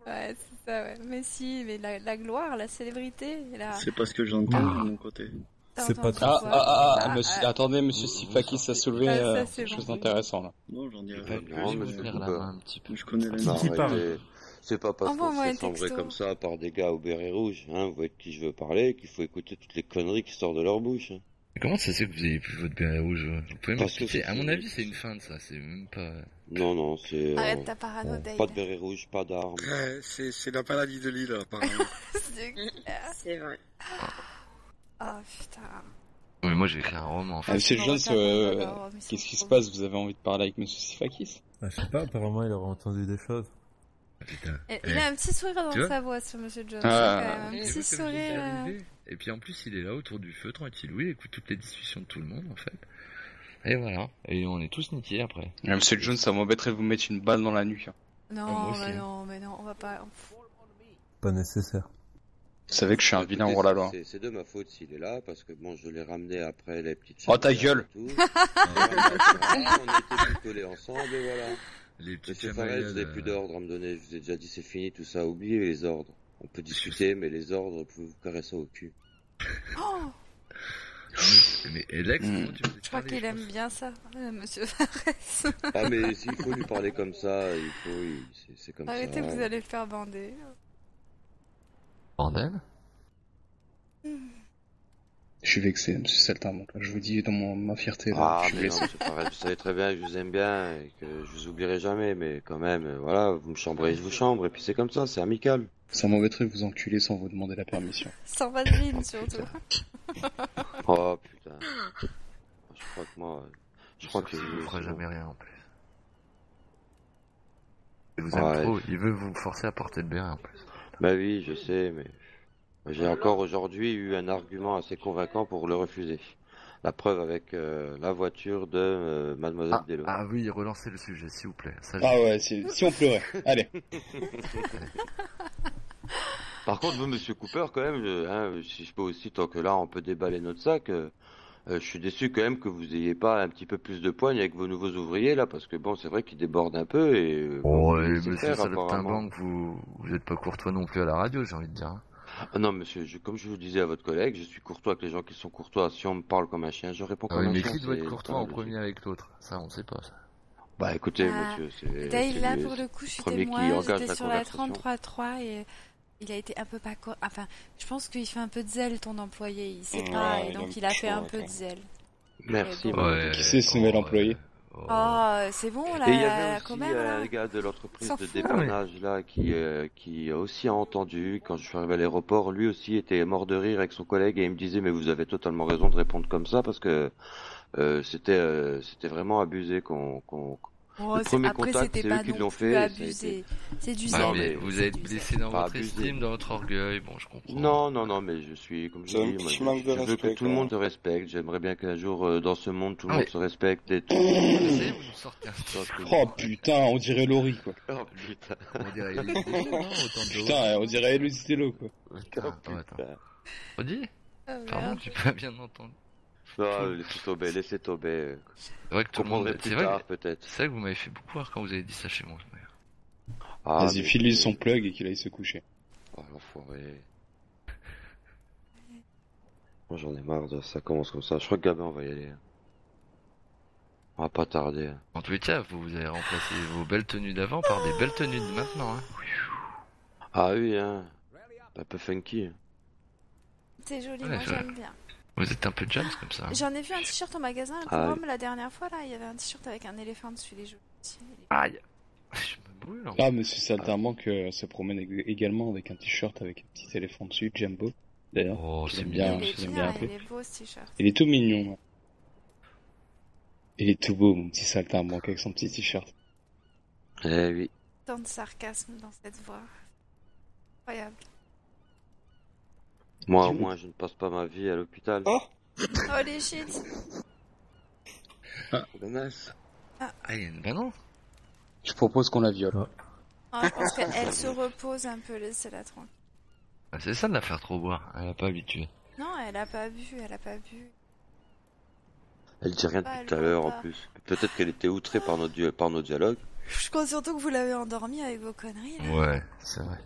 Ouais, c'est ça, ouais. Mais si, mais la gloire, la célébrité, la... C'est pas ce que j'entends de mon côté. T'as c'est pas entendu trop- quoi Monsieur, attendez, Monsieur Sifakis a soulevé Ah, ça, c'est quelque chose bon. d'intéressant, là. Non, j'en dirais Pas pas plus, non, je mais vais c'est tenir la Cooper. main un petit peu. Je connais la Qui Non, qui parle arrêtez. C'est pas parce qu'on Envoie-moi se un fait chambrer texto. comme ça par des gars au béret rouge, hein, vous voyez de qui je veux parler, qu'il faut écouter toutes les conneries qui sortent de leur bouche. Hein. Mais comment ça se fait que vous avez plus votre béret rouge? Vous pouvez Parce que m'expliquer? c'est À mon fini. avis, c'est une feinte, ça. C'est même pas... Non, c'est... Arrête ta parano, Dale. pas de béret rouge, pas d'armes. C'est la maladie de l'île, apparemment. C'est clair. C'est vrai. Oh putain. Mais moi, j'ai écrit un roman, en fait. Monsieur On Jones, regarde alors, mais c'est qu'est-ce qui se trop passe? Vous avez envie de parler avec Monsieur Sifakis? Ah, je sais pas, apparemment il aurait entendu des choses. Putain. Il a un petit sourire Tu dans vois sa voix, ce Monsieur Jones. Ah. C'est quand même un Et petit vous, comme je sourire. l'ai arrivé. Et puis en plus, il est là autour du feu, tranquille. Oui, il écoute toutes les discussions de tout le monde, en fait. Et voilà. Et on est tous niqués après. Monsieur Jones, ça m'embêterait de vous mettre une balle dans la nuque. Hein. Non, moi aussi, mais hein. non, mais non, on va pas. Pas nécessaire. Vous savez que je suis un vilain Écoutez, hors la loi. C'est de ma faute s'il est là, parce que bon, je l'ai ramené après les petites... Oh, ta chamailleries gueule. et tout. On était plus collés ensemble, et voilà. Les petits Monsieur Farrell, vous n'avez plus d'ordre. d'ordre à me donner, je vous ai déjà dit c'est fini tout ça, oubliez les ordres. On peut discuter, mais les ordres, vous pouvez vous caresser au cul. Oh, Mais Alex, comment tu me dis je crois qu'il aime bien ça, Monsieur Fares. Ah mais s'il faut lui parler comme ça, c'est comme Arrêtez, ça. vous allez le faire bander. Bordel? suis vexé, monsieur Saltimbanque. Je vous dis dans ma fierté, là, Ah, je suis mais non, blessé. c'est pareil, vous savez très bien que je vous aime bien et que je vous oublierai jamais, mais quand même, voilà, vous me chambrez, je vous chambre, et puis c'est comme ça, c'est amical. Ça m'embêterait de vous enculer sans vous demander la permission. Sans vaseline surtout. Oh putain. Je crois que moi, je crois que Il vous fera c'est jamais bon. rien en plus. Il vous aime Ouais. trop, il veut vous forcer à porter le béret en plus. Bah oui, je sais, mais j'ai encore aujourd'hui eu un argument assez convaincant pour le refuser. La preuve avec la voiture de Mademoiselle Delo. Ah oui, relancez le sujet s'il vous plaît. Ça, Ah ouais, si on pleurait. Allez. Par contre, vous, Monsieur Cooper, quand même, si je peux aussi, tant que là, on peut déballer notre sac. Je suis déçu quand même que vous ayez pas un petit peu plus de poigne avec vos nouveaux ouvriers là, parce que bon, c'est vrai qu'ils débordent un peu et Oh, vous les et laissez monsieur faire, apparemment. Saltimbanque, vous êtes pas courtois non plus à la radio, j'ai envie de dire. Hein. Ah non, monsieur, comme je vous disais à votre collègue, je suis courtois avec les gens qui sont courtois. Si on me parle comme un chien, je réponds Ah comme oui, un mais chien. qui doit être c'est courtois pas en logique. premier avec l'autre? Ça, on sait pas ça. Bah écoutez, Ah, monsieur, c'est Dale, là, lui, pour le coup, je suis premier qui témoin. engage J'étais la sur la conversation. 33.3 et il a été un peu pas court. Enfin, je pense qu'il fait un peu de zèle, ton employé. Il sait Ouais, pas, et il donc aime il a fait chaud, un peu de attends. zèle. Merci, bon. madame. Qui c'est ce nouvel employé? Oh, c'est bon, Et il y avait la aussi commère, là. un gars de l'entreprise S'en de fout. dépannage là qui a aussi entendu quand je suis arrivé à l'aéroport, lui aussi était mort de rire avec son collègue et il me disait mais vous avez totalement raison de répondre comme ça parce que c'était vraiment abusé Oh, le premier après, contact, c'était c'est eux pas qui non l'ont plus fait, et ça a abusé. C'est du Ah, Non, zèle. mais mais vous C'est êtes du blessé zèle. dans pas votre abusé. estime, dans votre orgueil, bon, je comprends. Non, mais je suis, comme je C'est un dis, moi, petit manque de je veux que respect, tout le quand monde même. se respecte. J'aimerais bien qu'un jour, dans ce monde, tout le Ah, monde mais- se respecte et tout. Essayez, vous nous sortez un petit Donc, peu. Oh putain, on dirait Laurie, quoi. Oh putain. On dirait Elise Deschamps, non? Autant de Putain, on dirait Elustello, quoi. Putain, Oh, oh, attends. putain. Redis? Oh, Pardon, merde. j'ai pas bien entendu. Non, laissez tomber. C'est vrai que tout le monde. Comprendrez C'est plus vrai, tard, peut-être. c'est vrai que vous m'avez fait beaucoup rire quand vous avez dit ça chez moi. d'ailleurs. Ah, Vas-y, mais file-lui écoutez, son plug et qu'il aille se coucher. Oh, l'enfoiré. Moi, j'en ai marre de ça commence comme ça. Je crois que Gabin, on va y aller. On va pas tarder. En tous les cas, vous avez remplacé vos belles tenues d'avant par des belles tenues de maintenant. Hein. Ah oui, hein. Un peu funky. C'est joli, Ouais, moi je- j'aime bien. Vous êtes un peu jams comme ça. hein. J'en ai vu un t-shirt au magasin à Ah, Corum la dernière fois, là. Il y avait un t-shirt avec un éléphant dessus, les jeux. Aïe. Je me brûle. hein. Ah, monsieur Saltimbanque se promène également avec un t-shirt avec un petit éléphant dessus, Jumbo. D'ailleurs, Oh, c'est j'aime mignon. bien. Il est j'aime bien bien, appeler. il est beau ce t-shirt. Il est tout mignon. Hein. Il est tout beau, mon petit Saltimbanque, avec son petit t-shirt. Eh oui. Tant de sarcasme dans cette voix. Incroyable. Moi, au moins, je ne passe pas ma vie à l'hôpital. Oh. Oh les shit. Dommage. Ah, il y a une banane. Je propose qu'on la viole. Oh, je pense qu'elle se repose un peu, laissez-la tranquille. Ah, c'est ça de la faire trop boire. Elle a pas habitué. Non, elle a pas bu, elle a pas bu. Elle dit rien Ah, depuis tout à elle l'heure, va en pas. plus. Peut-être qu'elle était outrée par nos dialogues. Je crois surtout que vous l'avez endormie avec vos conneries, là. Ouais, c'est vrai.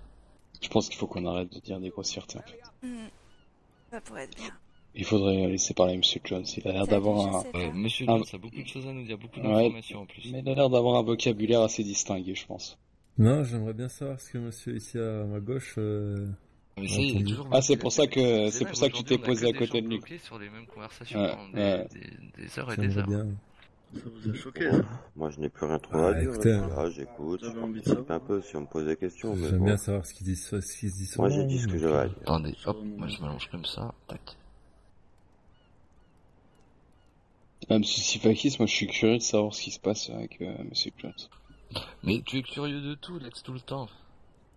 Je pense qu'il faut qu'on arrête de dire des grossièretés, en fait. Ça pourrait être bien. Il faudrait laisser parler Monsieur Jones. Il a l'air T'as d'avoir vu, je un... sais Ouais, pas. Monsieur Ah. Jones a beaucoup de choses à nous dire, beaucoup Ouais. d'informations en plus. Mais il a l'air d'avoir un vocabulaire assez distingué, je pense. Non, j'aimerais bien savoir ce que monsieur ici à ma gauche. Mais ça, il est toujours. Ah, c'est pour ça que C'est c'est pour ça que tu t'es posé à côté de lui. bloqués sur les mêmes conversations Ouais, pendant ouais. des heures et des J'aimerais heures. bien. Ça vous a choqué, hein? Moi, je n'ai plus rien trop Ah, à dire. écoutez, Là, là, j'écoute. Vous avez Je envie de participe savoir? un peu si on me pose des questions. Mais J'aime bon. bien savoir ce qu'il se dit sur Moi, moi, j'ai dit ce que donc, j'avais à dire. Attendez, Ça hop, va, mon moi je gars. m'allonge comme ça. Tac. Même si Sifakis, moi je suis curieux de savoir ce qui se passe avec Monsieur Jones. Mais tu es curieux de tout, Lex, tout le temps.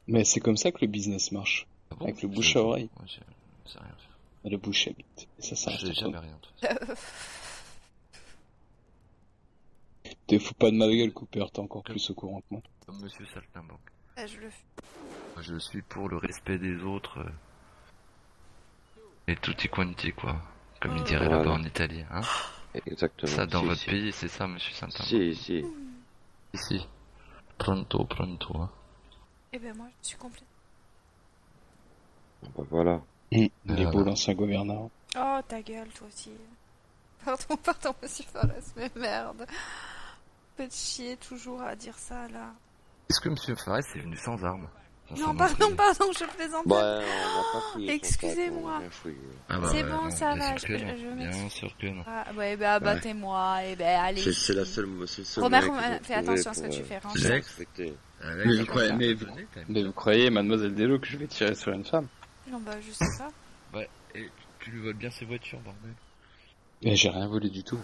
Mais c'est comme ça que le business marche. Ah bon Avec le bouche à oreille. Ouais, je sais rien faire. Et le bouche à bite. Et ça Je s'arrête. sais jamais rien. de toute façon. Te fous pas de ma gueule, Cooper, t'es encore plus au courant que moi. Comme Monsieur Saltimbanque. Ah, je le fais. Moi, je suis pour le respect des autres. Et tutti quanti, quoi. Comme il dirait Voilà. là-bas en Italie. Hein Exactement. ça, dans Si, votre si. pays, c'est ça, Monsieur Saltimbanque. Si. Ici. Pronto, pronto. Hein. Eh ben moi, je suis complète. Bah, voilà. Il est beau Voilà. l'ancien gouverneur. Oh, ta gueule, toi aussi. Pardon, monsieur Forrest, mais merde. Faites chier toujours à dire ça, là. Est-ce que Monsieur Fares est venu sans armes? Non, m'a pardon, effrayé. pardon, je plaisante. Bah, on n'a pas fouillé son Excusez-moi. sac, on a rien fouillé. Ah bah C'est ouais, bon, non, ça bien va, sûr que non. je Bien m'excuse. sûr que non. Ah, ouais, bah, abattez-moi, et ben, allez. C'est la seule, c'est le seul Romain, moyen qu'ils Romain, ont fais trouvé attention à ce pour, que tu fais, range se ça. respecter. Alex, Mais ça vous croyez, va, mais, ça va donner, quand même. mais vous croyez, mademoiselle Delo, que je vais tirer sur une femme? Non, bah, je sais pas. Ouais, et tu lui voles bien ses voitures, bordel. Mais j'ai rien volé du tout.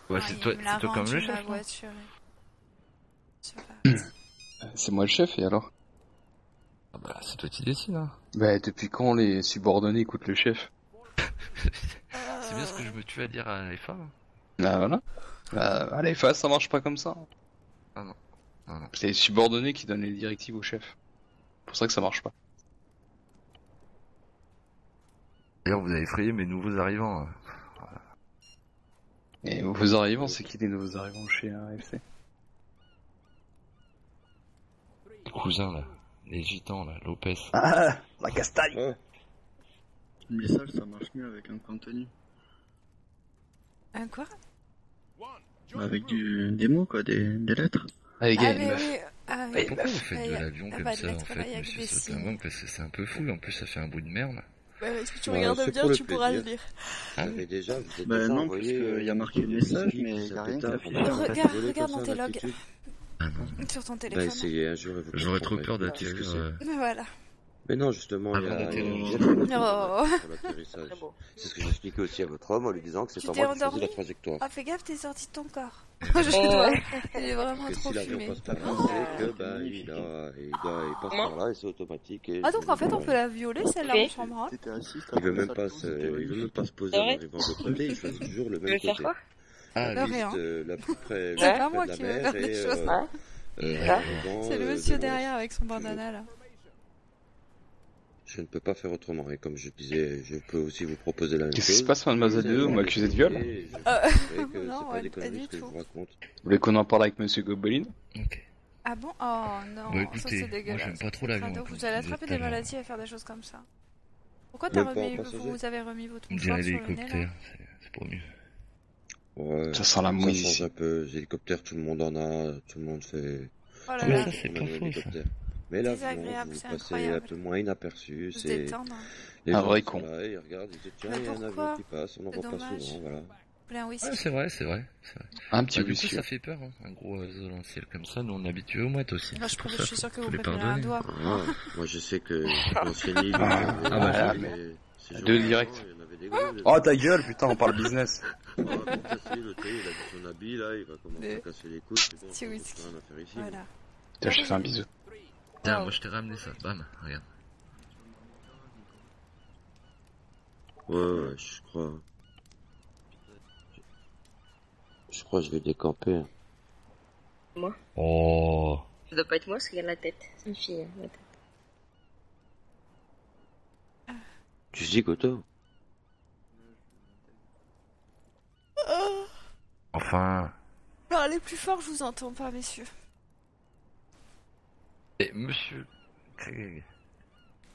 Ouais, Ah, c'est il toi, me l'a c'est toi comme vendu, le ma chef, non? voiture. C'est pas- C'est moi le chef, et alors? Ah bah, c'est toi qui décides, hein. Bah, depuis quand les subordonnés écoutent le chef? C'est bien ce que je me tue à dire à les femmes. Bah, voilà. Bah, allez, face, ça marche pas comme ça. Ah non. Ah non. C'est les subordonnés qui donnent les directives au chef. C'est pour ça que ça marche pas. D'ailleurs, vous avez effrayé mes nouveaux arrivants. Et nouveaux arrivants, c'est qui les nouveaux arrivants chez AFC? Les cousins, là. Les gitans, là. Lopez. Ah, la castagne! Ouais. Le message, ça marche mieux avec un contenu. Un quoi? Avec des mots, quoi, des lettres. Allez, Ah, gars, mais meuf. oui. Ah, Ouais, oui. Pourquoi vous Ah, faites y de a- l'avion ah, comme bah, ça, en lettres, fait, bah, y a que monsieur des Sauterman, signes. parce que c'est un peu fou, en plus ça fait un bruit de merde. Ouais, mais si tu Ouais, regardes c'est bien, pour le tu pourras le plaisir. lire. Ah Vous avez déjà, vous êtes Bah déjà non, parce envoyé, qu'il y a marqué le des message, whisky, mais des il y a rien qui pétards, affiche. on a Regarde, volé regarde comme dans ça, tes logs. d'habitude. Ah non. Sur ton Bah, téléphone. essayez un jour et vous J'aurais trop comprendrez. peur Vous direz ce que d'atterrir. c'est. Voilà. Mais non, justement, il y Avant a d'atterrir, une je- directive Oh. pour l'atterrissage. C'est ce que j'expliquais aussi à votre homme en lui disant que c'est Tu pas t'es moi qui choisis endormi la trajectoire. Ah, fais gaffe, t'es sorti de ton corps. Je dois. Il est vraiment Que trop si l'avion fumé. passe par là, c'est que bah il passe par là et c'est automatique. Et Ah, donc en fait, on peut la violer, celle-là, on s'en branle. T'étais assis, il veut même pas se poser en arrivant de l'autre côté, il choisit toujours le même côté. Ah, La De rien. piste la plus près, C'est la pas plus moi près de qui la veux mer faire des et choses. arrivant, C'est le de monsieur l'ouest. derrière avec son bandana, là. Je ne peux pas faire autrement. Et comme je disais, je peux aussi vous proposer la même Qu'est-ce qui chose. se passe, mademoiselle Delo? Vous m'accusez de viol? Et je Euh, vous montrerai que non, c'est pas ouais, des pas conneries du ce que je tout. vous raconte. Vous voulez qu'on en parle avec monsieur Gobolin? ok. Ah bon? Oh non, Bah, ça écoutez, c'est moi, dégueulasse. j'aime pas trop C'est l'avion, crado. en plus, Vous allez vous attraper êtes des tellement- maladies à faire des choses comme ça. Pourquoi Même pas en vous passager. avez remis votre On mouchoir dirait sur le nez, là? l'hélicoptère, c'est pas mieux. Ouais, Ça sent la ça mouise change ici. un peu. Les hélicoptères, tout le monde en a. Tout le monde fait. Oh là Mais là, ça, c'est on a pas des faux, ça. hélicoptères. Mais l'avion, désagréable, vous c'est passez incroyable. un peu moins inaperçu. Faut se C'est détendre. les Un gens vrai sont con. là, ils regardent, ils disent tiens, Mais il y a un pourquoi? avion qui passe, on en C'est voit pas dommage. souvent, voilà. Plein whisky. Ouais, c'est vrai, c'est vrai. C'est vrai. Un petit Bah, du coup, whisky. ça fait peur, hein. Un gros oiseau ciel comme ça, nous on est habitués aux mouettes aussi. Moi, C'est pour je ça, suis sûre que faut vous les préférez un pardonner. doigt. Ah, moi je sais que l'ancienne île, Ah, bah, deux directs. il y en avait des gros. Oh ta gueule, putain, on parle business. Ah, pour casser le thé, il a mis son habit là, il va commencer à casser les couilles, c'est bon, Petit on n'a whisky. rien à faire ici. Voilà. Tiens, je te fais un bisou. Tiens, moi je t'ai ramené ça. Bam, regarde. Ouais, je crois. Je crois que je vais décamper. Oh. Ça doit pas être moi parce qu'il y a la tête. C'est une fille, la tête. Tu dis Goto? Enfin. Parlez plus fort, je vous entends pas, messieurs. Et monsieur. Craig,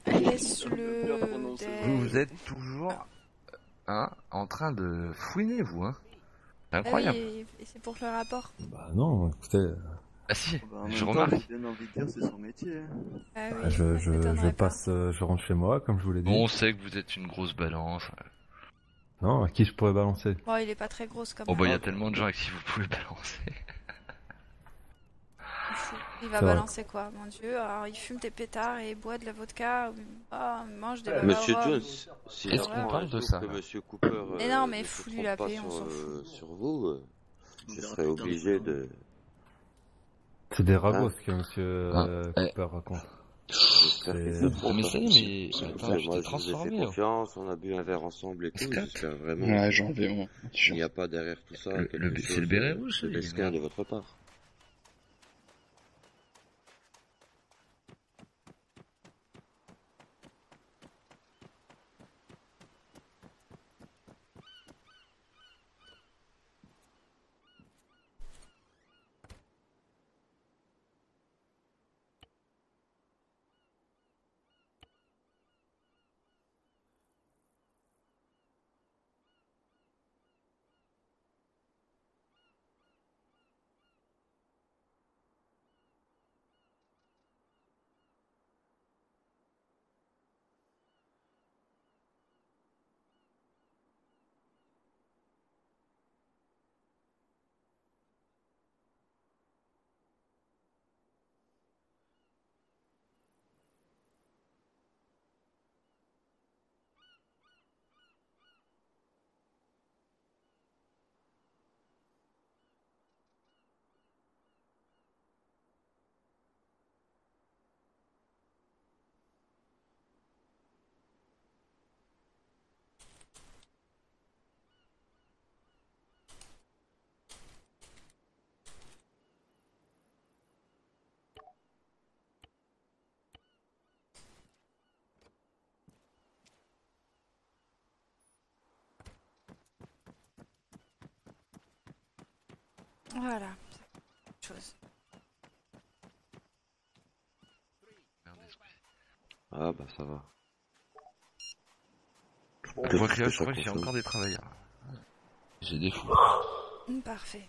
Laisse-le. vous êtes toujours. Hein, en train de fouiner, vous, hein. C'est Ah incroyable. oui, et c'est pour le rapport. Bah non, écoutez, Ah si, Bah, en je même temps, remarque. j'ai bien envie de dire, c'est son métier. Hein. Ah oui, je, ça je, m'étonnerait je pas. passe, je rentre chez moi, comme je vous l'ai dit. Bon, on sait que vous êtes une grosse balance. Non, à qui je pourrais balancer? Bon, il est pas très grosse comme Oh bah il y a ça. tellement de gens avec qui vous pouvez balancer. Il va C'est vrai. balancer quoi, mon dieu? Alors, il fume des pétards et il boit de la vodka. Il mange des Monsieur Bavarois. Jones, si Est-ce j'apprends qu'on parle un de jour ça, que là Monsieur Cooper Mais non, mais ne se fous-lui trompe la pas paix, on s'en fout. sur vous, On je verra serais plus tard. obligé de... C'est des ragots ce que monsieur Ah, Cooper raconte. J'espère qu'il C'est- se trompe. Mais ça y est, mais Écoutez, attends, je moi, t'ai je vous ai transformé. fait Là. confiance, on a bu un verre ensemble et tout, Scott. j'espère vraiment Ouais, j'ai enlevé mon qu'il t-shirt. n'y a pas derrière tout ça Le- quelque le- chose c'est le béret rouge, de il est mesquin mort. de votre part. Voilà. Autre chose. Merde, excusez. Ah bah ça va. Je vois que là, je ça crois que j'ai consomme. encore des travailleurs. J'ai des fous. Parfait.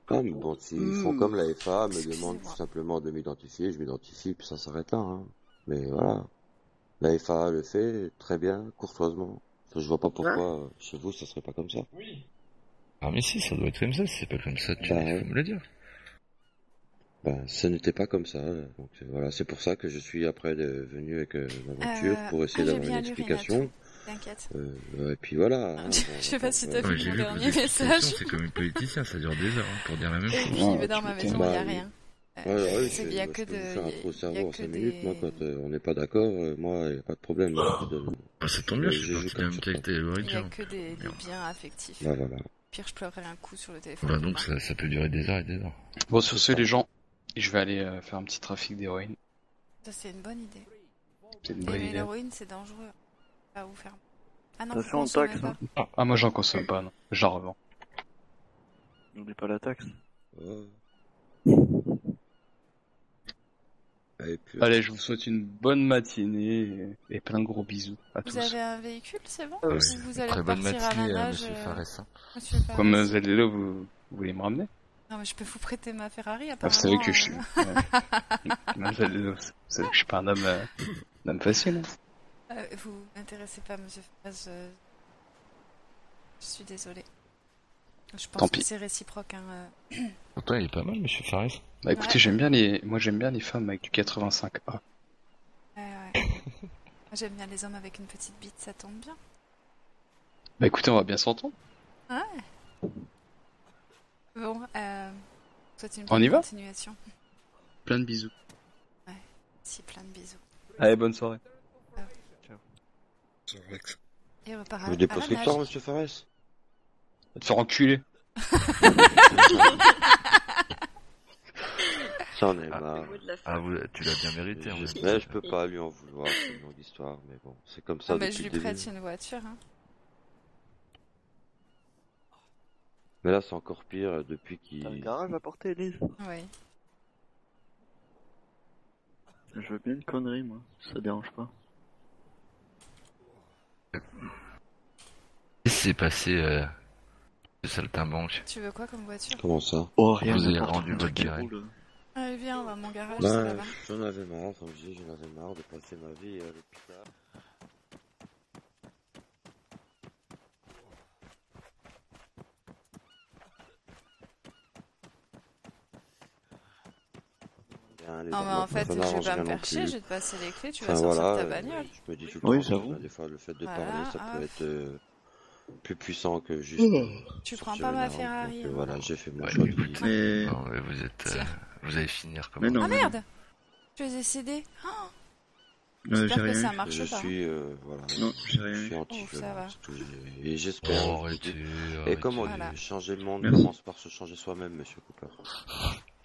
Ah, mais bon, s'ils font comme la FA, me demande Excusez-moi. tout simplement de m'identifier, je m'identifie, puis ça s'arrête là. Hein. Mais voilà. La FA le fait très bien, courtoisement. Enfin, je vois pas pourquoi chez vous ça serait pas comme ça. Ah mais si, ça doit être comme ça, si c'est pas comme ça, tu Bah faut ouais. me le dire. Ben, ce n'était pas comme ça. Donc voilà, c'est pour ça que je suis après venu avec ma voiture pour essayer j'ai d'avoir une bien lu explication. Renato. T'inquiète. Et puis voilà. Hein, Je sais pas si t'as Ouais, vu j'ai mon vu que vos dernier explications, message. c'est comme une politicien, ça dure des heures hein, pour dire la même Et chose. puis Ouais, dans tu ma m'étonnes. maison, il n'y a Bah oui. rien. Ouais, C'est il y a que je peux de. vous faire un Il trou au y a cerveau en que 5 minutes. Moi, des. quand on n'est pas d'accord, moi, il n'y a pas de problème. Hein, Ah, ça tombe bien, je suis je joue parti comme d'un sur avec ça. tes Il y a Origins. que des Merde. biens affectifs. Bah voilà. Pire, je pleurerai un coup sur le téléphone. Bah donc ça peut durer des heures et des heures. Bon, sur ce, les gens, je vais aller faire un petit trafic d'héroïne. Ça, c'est une bonne idée. C'est une Et bonne mais idée. l'héroïne, c'est dangereux. Pas vous faire. Ah non, vous Attention, consommez taxe, pas. hein. Ah, moi j'en consomme pas, non. J'en revends. N'oublie pas la taxe. Ouais. Et puis, Allez, je vous souhaite une bonne matinée et plein de gros bisous à Vous tous. avez un véhicule, c'est bon? Ouais. Ou vous allez Très bonne repartir à la matinée, nage, monsieur Fares. hein. Monsieur Fares? Comme Zelda, vous voulez me ramener? Non, mais je peux vous prêter ma Ferrari, Ah, apparemment. vous savez que je suis... Ouais. Zelda, vous savez que je suis pas un homme facile. Hein. Vous m'intéressez pas, monsieur Fares. Je suis désolée. Je pense Tant que pis. c'est réciproque. Hein. Pourtant, il est pas mal, monsieur Fares. Bah écoutez, Ouais. moi j'aime bien les femmes avec du 85A. Ouais. J'aime bien les hommes avec une petite bite, ça tombe bien. Bah écoutez, on va bien s'entendre. Bon, souhaite une On bonne y va continuation. Plein de bisous. Si, plein de bisous. Allez, bonne soirée. C'est vrai que Et repart vous à déposez la quelque part, nage. monsieur Fares? Va te faire enculer. J'en ai Ah. marre. Le mot de la Ah, fin. tu l'as bien mérité. en même temps. Mais je peux pas lui en vouloir, c'est une longue histoire, mais bon, c'est comme ça Ah, mais depuis je lui le début. prête une voiture. Hein. Mais là, c'est encore pire depuis T'as un qu'il... garage à porter, Elise? Oui. Je veux bien une connerie, moi. Ça dérange pas. Qu'est-ce qui s'est passé, ce saltimbanque? Tu veux quoi comme voiture? Comment ça? Oh, rien, rien, avez n'importe rendu un truc votre qui direct. roule. Allez, viens, on va à mon garage, c'est Bah, là-bas. j'en avais marre, comme je dis, j'en avais marre de passer ma vie à l'hôpital. Bien, les Non, mais enfants, en fait, ça je n'arrange vais pas rien me non faire chier, plus. je vais te passer les clés, tu vas Enfin sortir voilà, ta bagnole. je me dis tout le Oui, temps, j'avoue. des fois le fait de Voilà, parler, ça peut hop. être plus puissant que juste Tu sortir prends pas une ma arme. Ferrari. Donc hein. voilà, j'ai fait mon Ouais, choix de écoute. vie. Mais... Non, mais vous êtes, Tiens. vous allez finir comme Mais un- non, Ah mais merde! Je les ai cédés. Oh, j'ai j'espère que rien ça eu. marche Je pas. suis, voilà, Non, j'ai je rien suis eu. anti-violence, tout. Et j'espère. Oh, arrêtez, Et arrêtez. comme on Voilà. dit, changer le monde Merci. commence par se changer soi-même, monsieur Cooper.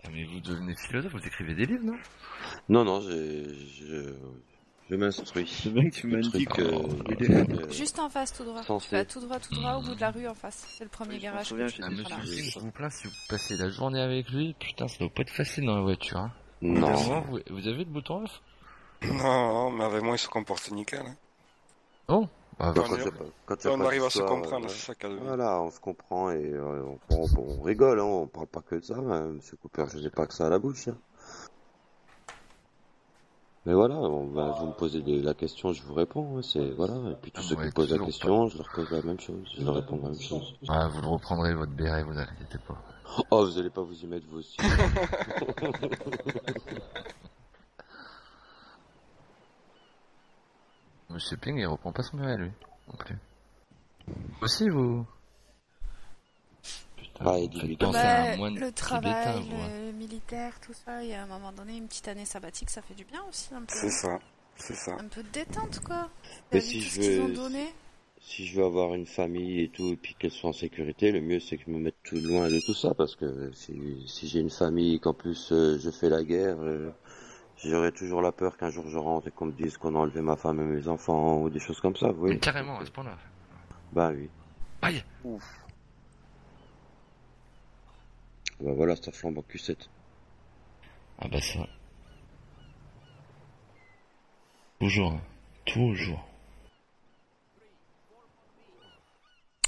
Ah, mais vous devenez philosophe, vous écrivez des livres, non? Non, je m'instruis. C'est bien que tu m'as Le dit truc, que... Juste en face, tout droit. Tu Censé. vas tout droit, au bout de la rue en face. C'est le premier Oui, je m'en garage. souviens, que tu- Ah, j'ai monsieur, Voilà. je vous plains si vous passez la journée avec lui, putain, ça doit pas être facile dans la voiture, hein. Non. Vraiment, vous avez le bouton off? Non, mais avec moi, il se comporte nickel. Hein. Oh, bah, Quand on il y a est- pas- quand il y a On pas arrive à se d'histoire, comprendre, c'est ça qu'elle veut. Voilà, on se comprend et on rigole, hein, on parle pas que de ça, hein, monsieur Cooper, je n'ai pas que ça à la bouche. Hein. Mais voilà, vous me posez la question, je vous réponds, hein, c'est voilà, et puis tous Ah, ceux ouais, qui me posent la toujours question, je leur pose la même chose, je leur réponds la même chose. ah, vous le reprendrez votre béret, vous inquiétez pas. Oh, vous allez pas vous y mettre vous aussi. Monsieur Ping, il reprend pas son béret, lui, non plus. Aussi, vous? Putain, Bah, vous il dit faites lui penser comme à Bah, un moine le tibétain, travail, vous, hein. le militaire, tout ça, il y a un moment donné, une petite année sabbatique, ça fait du bien aussi, un peu. C'est ça, c'est ça. Un peu de détente, quoi. Mais T'as vu si tout je ce qu'ils ont veux- donné. Si je veux avoir une famille et tout, et puis qu'elle soit en sécurité, le mieux c'est que je me mette tout loin de tout ça, parce que si j'ai une famille et qu'en plus je fais la guerre, j'aurai toujours la peur qu'un jour je rentre et qu'on me dise qu'on a enlevé ma femme et mes enfants, ou des choses comme ça, vous voyez. Carrément, à ce point-là. Bah oui. Aïe! Bah voilà, ça flambe en Q7. Ah bah ça. Toujours, hein. Toujours.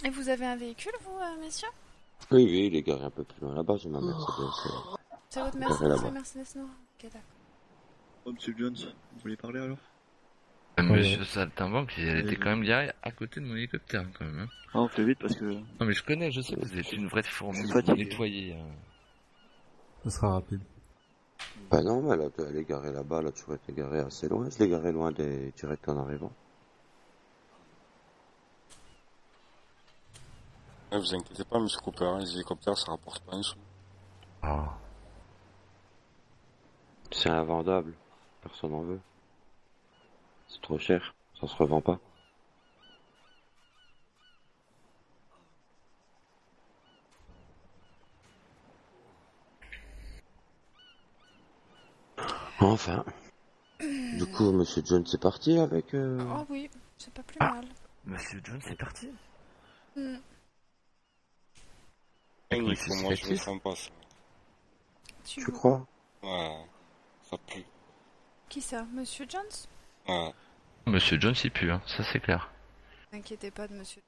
Et vous avez un véhicule, vous, messieurs? Oui, oui, il est garé un peu plus loin là-bas, j'ai ma Mercedes. C'est votre Garé Mercedes, là-bas. la Mercedes noire? Ok, d'accord. Oh, Monsieur Jones, vous voulez parler alors? Monsieur Saltimbanque, elle était Oui. quand même garée à côté de mon hélicoptère, quand même. Hein. Ah, on fait vite parce que... Non mais je sais que vous êtes une vraie fourmi, Je suis vous fatigué. nettoyez. Ce sera rapide. Bah non, mais elle est garée là-bas, elle a toujours été garée assez loin. Je l'ai garée loin des directs en arrivant. Ouais, vous inquiétez pas, monsieur Cooper, hein, les hélicoptères, ça rapporte pas un sou. Ah. C'est invendable. Personne en veut. C'est trop cher. Ça se revend pas. Enfin. Du coup, monsieur John, c'est parti avec... Oh oui, c'est pas plus mal. Monsieur Jones est parti. Hmm. Avec Il le faut moi, je le justificatif. sens pas, ça. Tu crois? Ouais, ça pue. Qui ça? Monsieur Jones? Ouais. Monsieur Jones il pue, hein. Ça c'est clair. N'inquiétez pas de monsieur.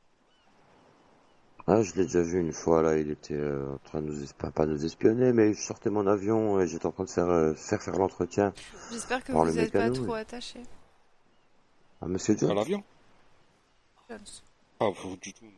Ah, je l'ai déjà vu une fois, là, il était en train de pas nous espionner, mais je sortais mon avion et j'étais en train de faire l'entretien. J'espère que Par vous le n'êtes pas mécano, trop oui. attaché. Ah, monsieur À John? l'avion? Jones. Pas vous du tout, non.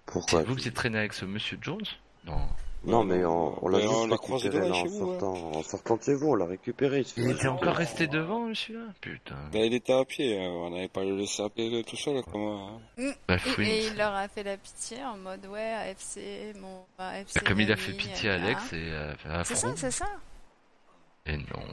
Pourquoi? C'est vous qui êtes traîné avec ce monsieur Jones? Non. Non, mais on l'a Mais on juste l'a croisé récupéré, devant là, chez vous, hein. en sortant de chez vous, on l'a récupéré. Il était encore resté devant, celui-là? Putain. Ben, il était à pied, on n'avait pas le laissé à pied tout seul, comment, hein. Bah, Et, fouine. et il leur a fait la pitié en mode ouais, AFC, mon AFC. Comme il a Nani, fait pitié à hein. Alex et à C'est Front. ça, c'est ça. Et non.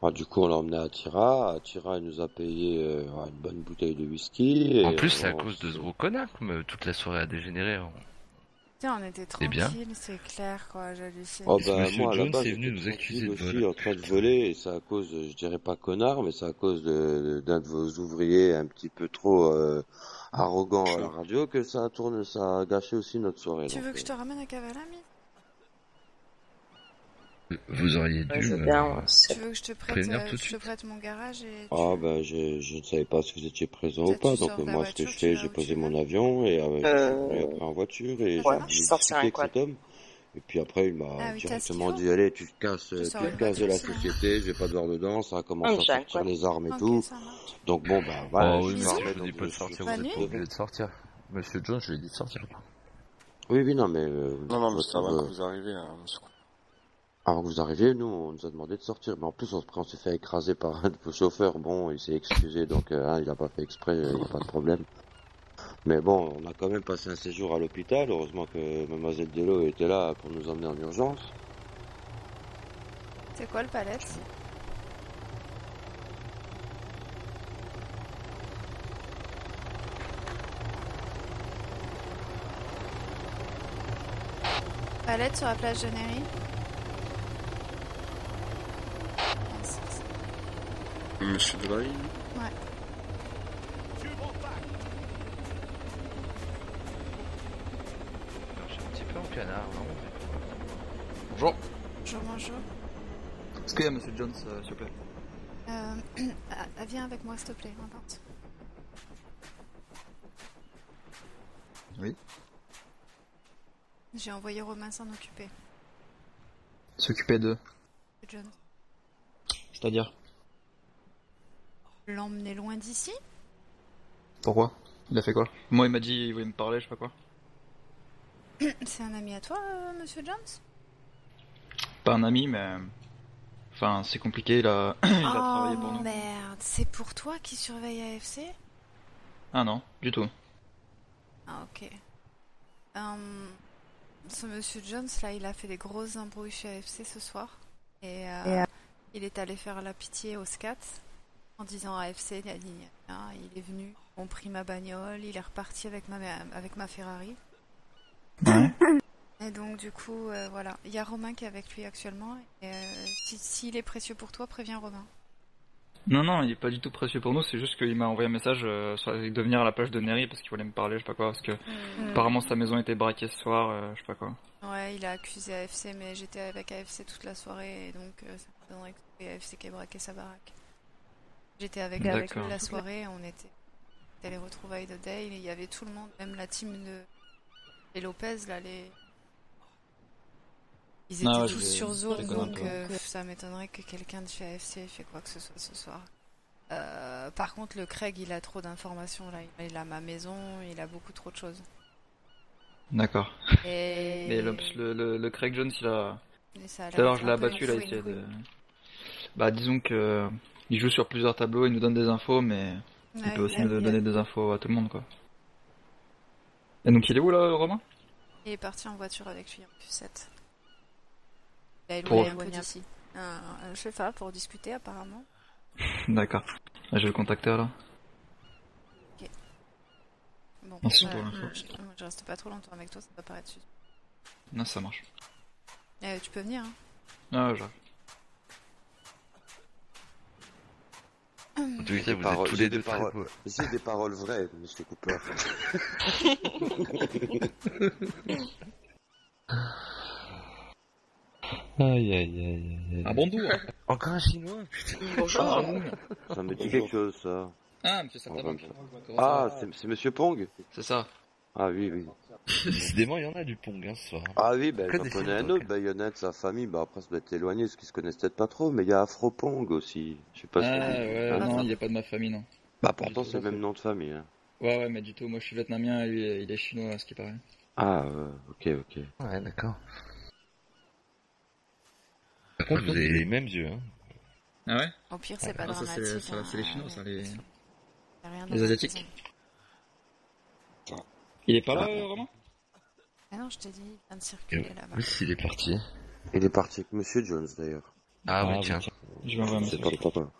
Ah, du coup, on l'a emmené à Tira. À Tira, il nous a payé une bonne bouteille de whisky. Et En plus, c'est à on cause de s'est- ce gros connard que toute la soirée a dégénéré. Tiens, on était C'est bien. tranquille, c'est clair quoi, j'hallucine. Oh Et ce bah monsieur moi à la Jones base est venu j'étais nous accuser tranquille de aussi vol. en train de voler et c'est à cause, je dirais pas connard, mais c'est à cause d'un de vos ouvriers un petit peu trop arrogant à la radio que ça a gâché aussi notre soirée. Tu donc, veux que je te ramène à Cavalami? Vous auriez dû Je veux me... bien, Tu veux que je te prête, Prévenir tout de je te suite. prête mon garage et Ah bah je ne savais pas si vous étiez présent ou Tu pas, sors donc de la moi ce que voiture, je tu fais, vas j'ai où posé tu mon veux. avion et je suis venu après en voiture et Ouais, j'ai je sortirai discuté un avec cet homme. Et puis après il m'a Ah oui, t'as ce qu'il directement faut. dit allez tu te casses, Tu sors une de voiture, la sinon. société, je vais pas te voir dedans, ça a commencé à j'ai un sortir quad. les armes et Ok, tout. ça marche. Donc bon bah voilà, Oh je oui, me mais Bisous. je remets vous dis donc pas de sortir, vous Bonne êtes nuit. pas obligé de sortir. Monsieur Jones, je lui ai dit de sortir. Oui, oui, non, mais Non, mais c'est avant retour, que vous arriviez, hein, monsieur. avant que vous arriviez, nous, on nous a demandé de sortir. Mais en plus, après, on s'est fait écraser par un de vos chauffeurs. Bon, il s'est excusé, donc il a pas fait exprès, il n'y a pas de problème. Mais bon, on a quand même passé un séjour à l'hôpital. Heureusement que Mademoiselle Dello était là pour nous emmener en urgence. C'est quoi le palette? Palette sur la plage de Néry. Monsieur Delay. Ouais. Je suis un petit peu en canard, non? Bonjour. Bonjour, bonjour. Est-ce qu'il y a Monsieur Jones, s'il vous plaît? Viens avec moi, s'il te plaît, n'importe. Oui. J'ai envoyé Romain s'en occuper. S'occuper de... John. C'est-à-dire? L'emmener loin d'ici? Pourquoi? Il a fait quoi? Moi, il m'a dit, il voulait me parler, je sais pas quoi. C'est un ami à toi, Monsieur Jones? Pas un ami, mais... Enfin, c'est compliqué, il a, il a travaillé pour Oh nous. merde, c'est pour toi qui surveille AFC? Ah non, du tout. Ah ok. Ce Monsieur Jones là, il a fait des grosses embrouilles chez AFC ce soir. Et il est allé faire la pitié au SCAT en disant AFC, gna, gna, gna. Il est venu, on pris ma bagnole, il est reparti avec ma Ferrari. Ouais. Et donc du coup, voilà. Il y a Romain qui est avec lui actuellement. Et s'il est précieux pour toi, préviens Romain. Non, non, il est pas du tout précieux pour nous, c'est juste qu'il m'a envoyé un message de venir à la plage de Neri parce qu'il voulait me parler, je sais pas quoi, parce que apparemment sa maison était braquée ce soir, je sais pas quoi. Ouais, il a accusé AFC, mais j'étais avec AFC toute la soirée, et donc ça m'étonnerait que ce soit AFC qui ait braqué sa baraque. J'étais avec eux toute la soirée, c'était les retrouvailles de Dale, et il y avait tout le monde, même la team de et Lopez, là, ils étaient tous sur zone, donc ça m'étonnerait que quelqu'un de chez AFC ait fait quoi que ce soit ce soir. Par contre, le Craig, il a trop d'informations, là. Il a ma maison, il a beaucoup trop de choses. D'accord. Et... Mais le Craig Jones, il a... Tout à l'heure, je l'ai abattu, là, essayé de... Bah, disons que... Il joue sur plusieurs tableaux, il nous donne des infos, mais... il peut aussi nous donner des infos à tout le monde, quoi. Et donc, il est où, là, Romain? Il est parti en voiture avec lui, en Q7. Il a loué un peu d'ici. Je sais pas, pour discuter, apparemment. D'accord. Je vais le contacter, alors. Ok. Bon, merci pour l'info. Je reste pas trop longtemps avec toi, ça va paraître dessus. Non, ça marche. Tu peux venir, hein. Ah, j'arrive. En tout cas, vous êtes tous les deux très beaux. C'est des paroles vraies, Monsieur Cooper. Aïe, aïe, aïe. Ah, bonjour. Encore un chinois, putain. Bonjour. Ça me dit quelque chose, ça. Ah, monsieur Saltabank. Ah, c'est Monsieur Pong? C'est ça. Ah oui, oui. Décidément, il y en a du Pong, ce soir. Ah oui, ben j'en connais un autre, Bayonette, sa famille, bah après ça doit être éloigné, parce qu'ils se connaissent peut-être pas trop, mais il y a Afropong aussi. Je sais pas si... ouais, non, il y a pas de ma famille, non. Bah pourtant c'est le même nom de famille, hein. Ouais, mais du tout, moi je suis vietnamien et lui, il est chinois, à ce qui paraît. Ah, ok. Ouais, d'accord. Par contre, vous avez les mêmes yeux, hein. Ah ouais? Au pire, c'est pas dramatique. C'est les chinois, ça, les les asiatiques. Il est pas là, Romain? Ah non, je t'ai dit, il vient de circuler là-bas. Oui, il est parti. Il est parti avec Monsieur Jones, d'ailleurs. Ah oui, tiens. Je vais envoyer un message. Pas.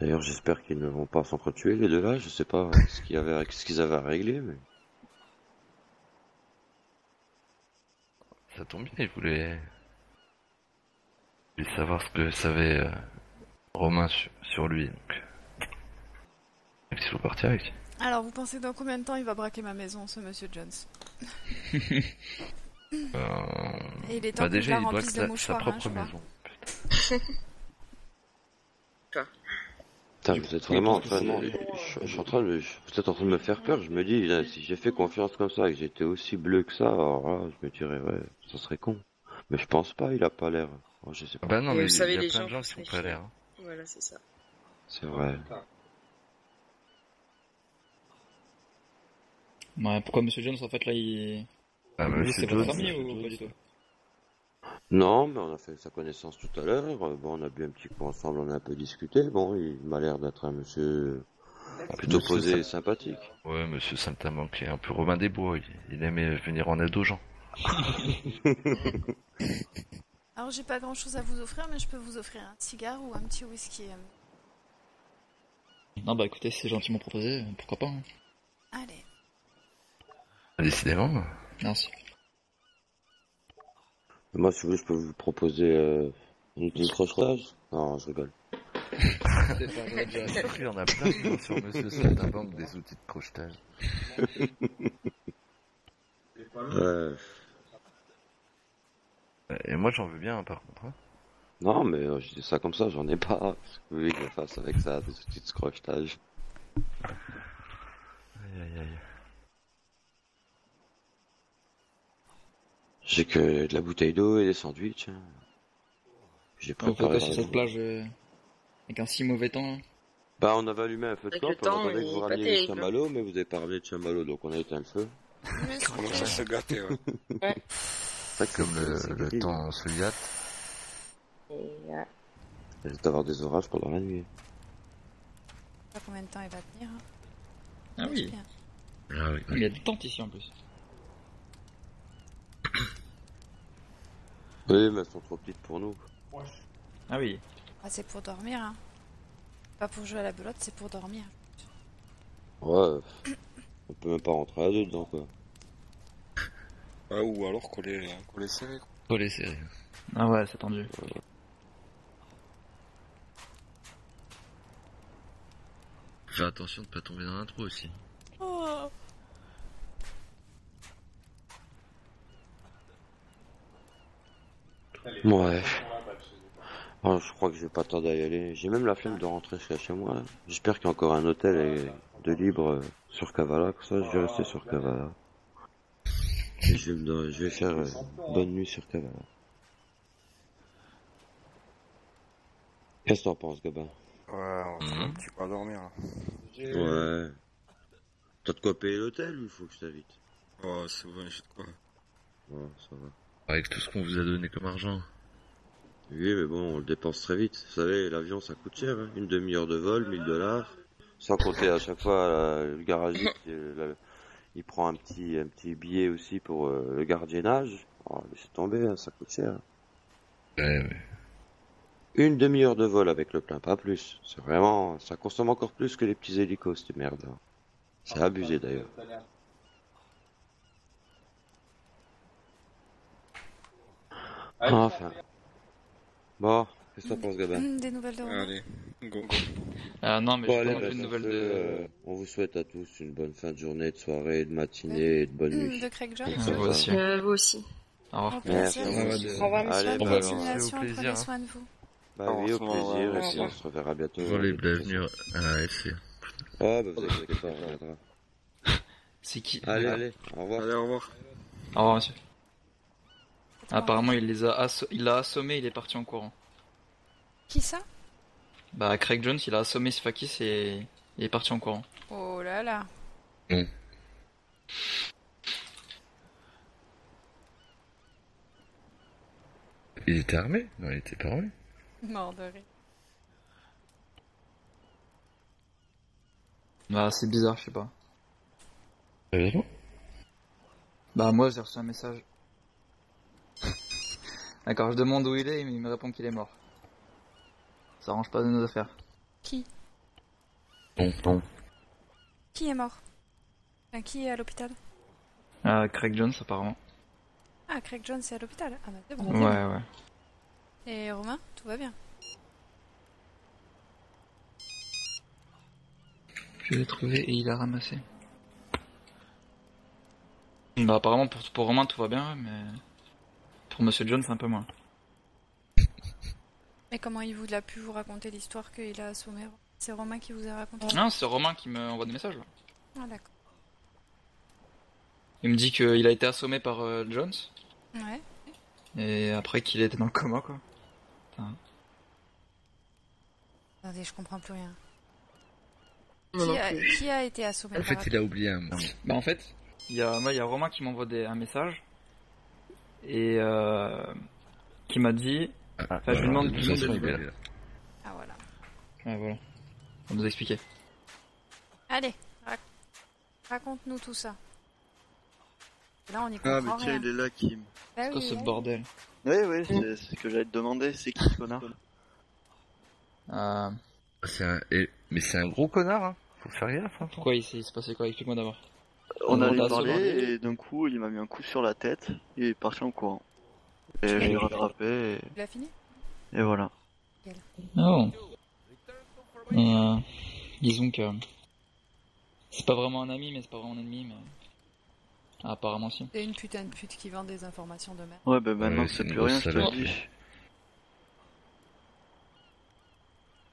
D'ailleurs, j'espère qu'ils ne vont pas s'entretuer, les deux là, je sais pas ce qu'ils avaient à régler, mais... Ça tombe bien, il voulait savoir ce que savait Romain sur lui, donc... Il faut partir avec. Alors, vous pensez dans combien de temps il va braquer ma maison, ce Monsieur Jones? Et il est temps que je la remplisse de mouchoirs, sa propre maison. Putain, vous êtes vraiment en train de... Je suis en train de... Vous êtes en train de me faire peur, je me dis, là, si j'ai fait confiance comme ça et que j'étais aussi bleu que ça, alors là, je me dirais, ouais, ça serait con. Mais je pense pas, il a pas l'air... Oh, je sais pas. Bah non, mais vous savez, il y a les plein de gens gens qui ont pas l'air. Hein. Voilà, c'est ça. C'est vrai. Ouais, pourquoi Monsieur Jones, en fait, là, il... Ah, mais c'est votre ami ou pas du tout? Non, mais on a fait sa connaissance tout à l'heure. Bon, on a bu un petit coup ensemble, on a un peu discuté. Bon, il m'a l'air d'être un monsieur plutôt posé et sympathique. Ouais, Monsieur Saltabank est un peu Robin des Bois. Il aimait venir en aide aux gens. Alors, j'ai pas grand-chose à vous offrir, mais je peux vous offrir un cigare ou un petit whisky. Non, bah écoutez, c'est gentiment proposé, pourquoi pas. Hein. Allez. Décidément. Merci. Moi, si vous voulez, je peux vous proposer une crochetage. Non, je rigole. Il y en a plein sur Monsieur Saltabank des outils de crochetage. Et moi, j'en veux bien, hein, par contre. Hein. Non, mais je dis ça comme ça, j'en ai pas. Parce que vous voulez que je fasse avec ça, des outils de crochetage. Aïe, aïe, aïe. J'ai que de la bouteille d'eau et des sandwichs. Hein. J'ai préparé sur cette plage avec un si mauvais temps. Hein. Bah, on avait allumé un feu de camp, on attendait que vous rameniez les terrible. chamallows, mais vous avez pas ramené de chamallows, donc on a éteint le feu. On va se gâter, ouais. Ouais. C'est comme le temps se gâte. Et, Il risque d'avoir des orages pendant la nuit. Je sais pas combien de temps il va tenir. Hein. Ah oui. Bien. Ah oui. Il y a des tentes ici en plus. Oui, mais elles sont trop petites pour nous. Ah oui. Ah, c'est pour dormir, hein. Pas pour jouer à la belote, c'est pour dormir. Ouais, on peut même pas rentrer à deux dedans, quoi. Ouais, ou alors coller serré, quoi. Faut les serrer. Ah ouais, c'est tendu. faire attention de pas tomber dans un trou aussi. Oh. Ouais. Ah, je crois que je vais pas tarder à y aller. J'ai même la flemme de rentrer chez moi, là. J'espère qu'il y a encore un hôtel de libre sur Kavala, comme ça je vais rester sur Kavala. Et je vais faire bonne nuit sur Kavala. Qu'est-ce que t'en penses, Gabin? Ouais, on va faire un petit coup à dormir. Là. Ouais. T'as de quoi payer l'hôtel ou il faut que je t'invite? Oh, c'est bon, j'ai de quoi. Ouais, ça va. Avec tout ce qu'on vous a donné comme argent. Oui, mais bon, on le dépense très vite. Vous savez, l'avion ça coûte cher, hein. Une demi-heure de vol, 1000 $. Sans compter à chaque fois le garagiste, il prend un petit billet aussi pour le gardiennage. Oh, laissez tomber, hein, ça coûte cher. Ouais. Une demi-heure de vol avec le plein, pas plus. C'est vraiment, ça consomme encore plus que les petits hélicos, cette merde. Hein. C'est abusé d'ailleurs. Enfin. Bon, qu'est-ce que t'en penses, Gabin? Des nouvelles de Romain? Allez, go. Non, mais Bon, j'ai allez, pas non plus de nouvelles sur ce, de... on vous souhaite à tous une bonne fin de journée, de soirée, de matinée et de bonne nuit. De Craig Jones? Ça vous va. aussi. Vous aussi. Au revoir. Au Merci. plaisir. Au revoir, monsieur. Allez, Bonne bah, continuation, au plaisir, prenez hein. soin de vous. Bah oui, au Au revoir, plaisir, au et puis revoir. on se reverra bientôt. Bonjour les bienvenus à la FC. Oh, bah vous inquiétez pas, on reviendra. C'est qui? Allez, au revoir. Allez, au revoir. Au revoir, monsieur. Apparemment, il l'a assommé, il est parti en courant. Qui ça? Bah, Craig Jones, il a assommé Sfakis et il est parti en courant. Oh là là. Il était armé? Non, il était pas armé. Mort de rire. Bah, c'est bizarre, je sais pas. Sérieusement? Bah, moi, j'ai reçu un message. D'accord, je demande où il est, mais il me répond qu'il est mort. Ça arrange pas de nos affaires. Qui? Non. Qui est mort? Enfin, qui est à l'hôpital? Craig Jones, apparemment. Ah, Craig Jones est à l'hôpital. Ah bah c'est bon. Ouais. Et Romain, tout va bien? Je l'ai trouvé et il a ramassé. Bah, apparemment, pour Romain, tout va bien, mais pour Monsieur Jones, un peu moins. Mais comment il a pu vous raconter l'histoire qu'il a assommé? C'est Romain qui vous a raconté? Non, c'est Romain qui me envoie des messages, là. Ah d'accord. Il me dit qu'il a été assommé par Jones, Ouais. et après qu'il était dans le coma, quoi. Putain. Attendez, je comprends plus rien. Non, non Qui a été assommé En par fait, il a oublié un mot. Bah, en fait, il y a Romain qui m'envoie un message, et qui m'a dit... Enfin, je lui demande de toute façon, il est là. Ah voilà. Ouais, voilà. On nous a expliqué. Allez, raconte-nous tout ça. Là, on y Ah, comprend mais tiens, rien. il est là, Kim. Bah C'est quoi oui, ce oui. bordel? Oui, c'est ce que j'allais te demander, c'est qui ce connard? Mais c'est un gros connard, hein. Faut faire gaffe, hein. Pourquoi il s'est passé quoi? Explique-moi d'abord. On allait l'a parler assommé. et d'un coup, il m'a mis un coup sur la tête, il est parti en courant. Et je l'ai rattrapé Tu l'as fini? et voilà. Oh. Disons que c'est pas vraiment un ami, mais c'est pas vraiment un ennemi, mais apparemment si. C'est une putain de pute qui vend des informations de merde. Ouais, ben maintenant Ouais, c'est c'est une plus rien, grosse je te salope. le dis.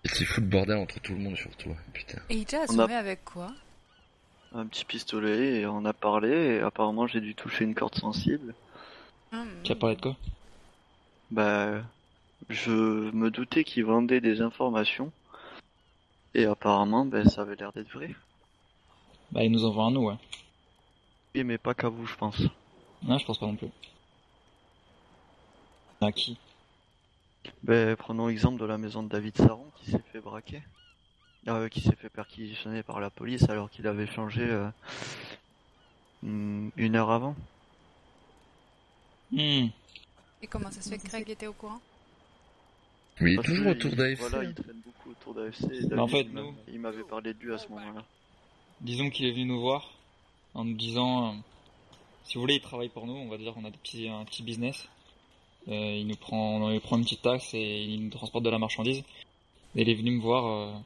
Et c'est fou le bordel entre tout le monde, surtout. Putain. Et il t'a On assommé avec quoi? Un petit pistolet et on a parlé et apparemment j'ai dû toucher une corde sensible. Tu as parlé de quoi? Bah, je me doutais qu'il vendait des informations et apparemment, ben ça avait l'air d'être vrai. Bah, il nous envoie un nous, ouais. Oui, mais pas qu'à vous, je pense. Non, je pense pas non plus. À qui? Ben, prenons l'exemple de la maison de David Saron qui s'est fait braquer. Qui s'est fait perquisitionner par la police alors qu'il avait changé 1 heure avant. Hmm. Et comment ça se fait que Craig était au courant? Mais il est Parce toujours que autour d'AFC. Voilà, il traîne beaucoup autour d'AFC. et Bah, en David, fait, nous- il m'avait parlé de lui à ce moment-là. Disons qu'il est venu nous voir en nous disant, si vous voulez, il travaille pour nous. On va dire qu'on a un petit business. On lui prend une petite taxe et il nous transporte de la marchandise. Et il est venu me voir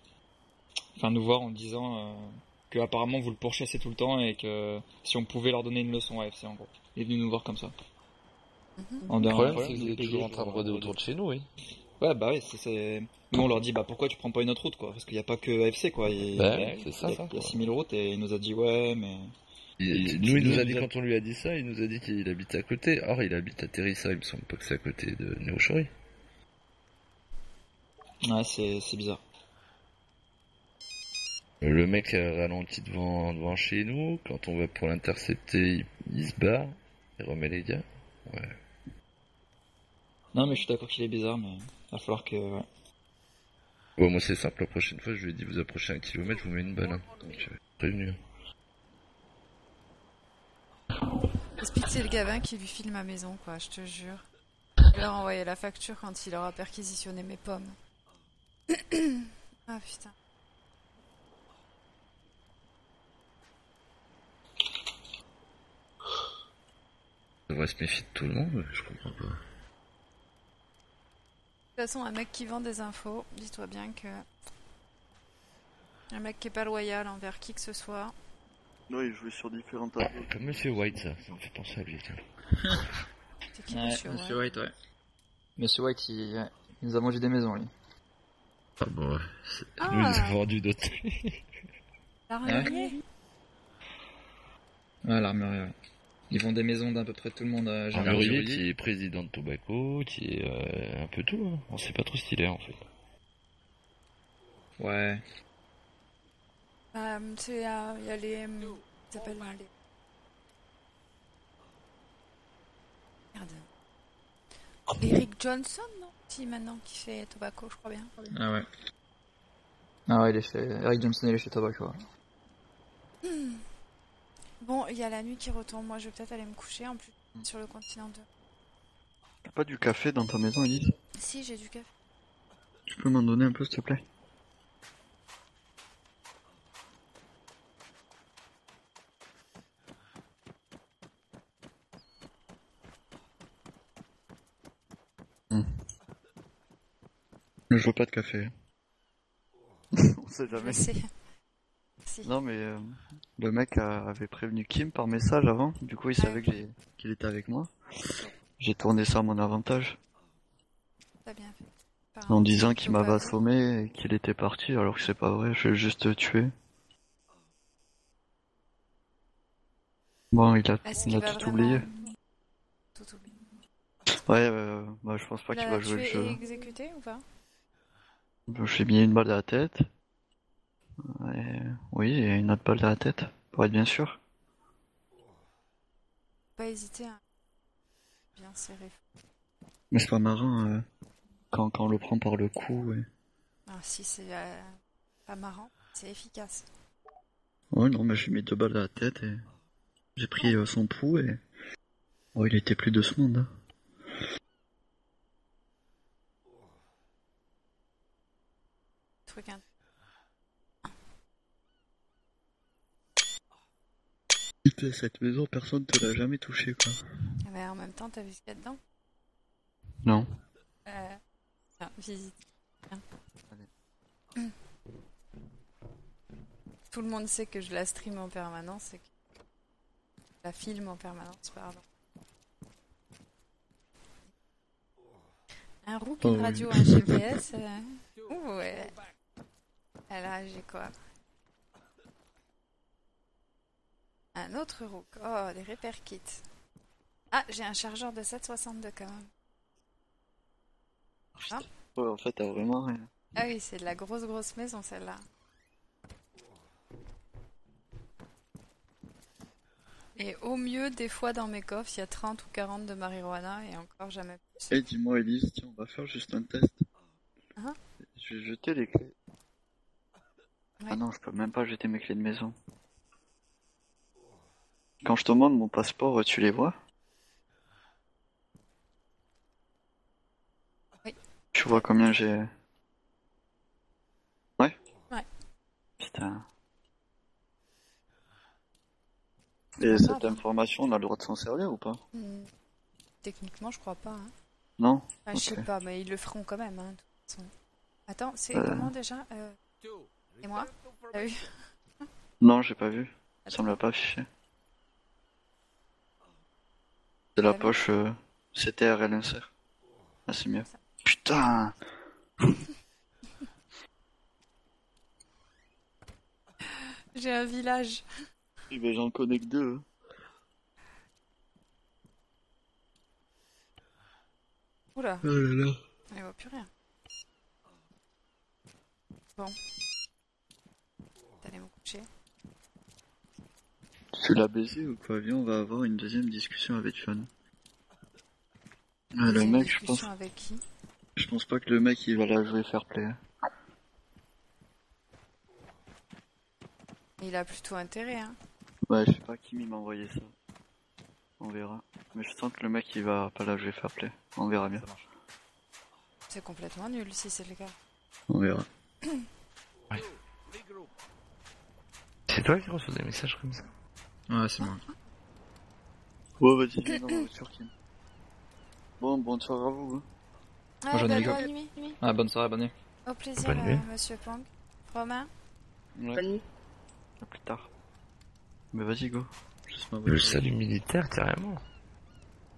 nous voir en disant que apparemment vous le pourchassez tout le temps et que si on pouvait leur donner une leçon à FC en gros. Il est venu nous voir comme ça. Le problème, c'est que vous êtes toujours en train de rôder autour de chez nous, oui. Ouais, bah oui, c'est... Nous, on leur dit, bah pourquoi tu prends pas une autre route, quoi? Parce qu'il n'y a pas que AFC, quoi. C'est ça. Il y a 6000 routes et il nous a dit, ouais, mais... Il nous a dit, quand on lui a dit ça, il nous a dit qu'il habitait à côté. Or, il habite à Terissa, il me semble pas que c'est à côté de Néochori. Ouais, c'est bizarre. Le mec ralentit devant chez nous, quand on va pour l'intercepter, il se barre, il remet les gars. Ouais. Non, mais je suis d'accord qu'il est bizarre, mais il va falloir que... Ouais. Bon, moi c'est simple, la prochaine fois, je lui ai dit, vous approchez 1 kilomètre, je vous mets une balle. Hein. Donc, prévenu. Explique, c'est le gavin qui lui file ma maison, quoi, je te jure. Il leur a envoyé la facture quand il aura perquisitionné mes pommes. Ah putain. On devrait se méfier de tout le monde, je comprends pas. De toute façon, un mec qui vend des infos, dis-toi bien que... Un mec qui est pas loyal envers qui que ce soit. Non, il jouait sur différents tableaux. Comme Monsieur White, ça me fait penser à lui, tiens. C'est qui, Ouais, Monsieur Monsieur White? White, ouais. Monsieur White, il nous a mangé des maisons, lui. Ah bon, ouais. Ah. Nous, il nous a vendu d'autres. L'armurier. Ouais, l'armurier, ouais. Ils vendent des maisons d'un peu près tout le monde. Armurier qui est président de Tobacco, qui est un peu tout, hein. On sait pas trop ce qu'il est, en fait. Ouais. Il y a les... Ils s'appellent les... Merde. Eric Johnson, non? Si, maintenant, qui fait Tobacco, je crois bien. Ah ouais. Ah ouais, il est chez... Eric Johnson, il est chez Tobacco. Ouais. Bon, il y a la nuit qui retombe. Moi, je vais peut-être aller me coucher en plus sur le continent 2. T'as pas du café dans ta maison, Elise? Si, j'ai du café. Tu peux m'en donner un peu, s'il te plaît? Je veux pas de café. On sait jamais. Je sais. Si. Non mais le mec avait prévenu Kim par message avant, du coup il savait qu'il était avec moi. J'ai tourné ça à mon avantage. T'as bien fait. En disant qu'il m'avait assommé et qu'il était parti alors que c'est pas vrai, je vais juste te tuer. Bon, il a tout oublié. Tout oublié. Ouais, bah je pense pas qu'il va jouer le jeu. Tu es exécuté ou pas? Je lui ai mis une balle dans la tête. Oui, et une autre balle dans la tête, pour être bien sûr. Pas hésiter à bien serrer. Mais c'est pas marrant quand on le prend par le cou. Ah, si c'est pas marrant, c'est efficace. Ouais, non, mais j'ai mis 2 balles dans la tête et j'ai pris son pouls et... Oh, il était plus de ce monde. Hein. Truc un... Putain, cette maison, personne te l'a jamais touché, quoi. Mais en même temps, t'as vu ce qu'il y a dedans? Non. Visite. Tout le monde sait que je la stream en permanence et que je la filme en permanence, pardon. Un rook, une radio, un GPS. Ouais. Et là, j'ai quoi? Un autre rook. Oh, des repair kits. Ah, j'ai un chargeur de 762 quand même. Hein? Ouais, en fait, t'as vraiment rien. Ah oui, c'est de la grosse maison celle-là. Et au mieux, des fois dans mes coffres, il y a 30 ou 40 de marijuana et encore jamais plus. Eh, dis-moi, Elise, tiens, on va faire juste un test. Hein? Je vais jeter les clés. Ouais. Ah non, je peux même pas jeter mes clés de maison. Quand je te demande mon passeport, tu les vois? Oui. Tu vois combien j'ai... Ouais? Ouais. Putain. Et cette information, on a le droit de s'en servir ou pas? Techniquement, je crois pas. Hein. Non? Enfin, je sais pas, mais ils le feront quand même. Hein, de toute façon. Attends, c'est comment déjà Et moi? T'as vu? Non, j'ai pas vu. Ça me l'a pas affiché. C'est la poche CTR et l'insert. Ah, c'est mieux. Putain! J'ai un village. Eh ben, j'en connais que deux. Hein. Oula. Oh là là. Il voit plus rien. Bon. T'allais me coucher. Tu l'as baisé ou pas? Viens, on va avoir une deuxième discussion avec Sean. Ah, le mec, je pense. Avec qui? Je pense pas que le mec il va la jouer fair play. Il a plutôt intérêt, hein. Ouais, je sais pas qui m'a envoyé ça. On verra. Mais je sens que le mec il va pas la jouer fair play. On verra bien. C'est complètement nul si c'est le cas. On verra. Ouais. C'est toi qui reçois des messages comme ça? Ouais, c'est moi. Ouais, vas-y, viens dans la voiture, Kim. Bon, bonne soirée à vous. Hein. Ouais, Moi, j'en ai les bonne nuit. Ah, bonne soirée, bonne nuit. Au plaisir, Bonne nuit. monsieur Pong. Romain? Ouais. Bonne nuit. À plus tard. Mais vas-y, go. Juste ma Le voiture. salut militaire, carrément.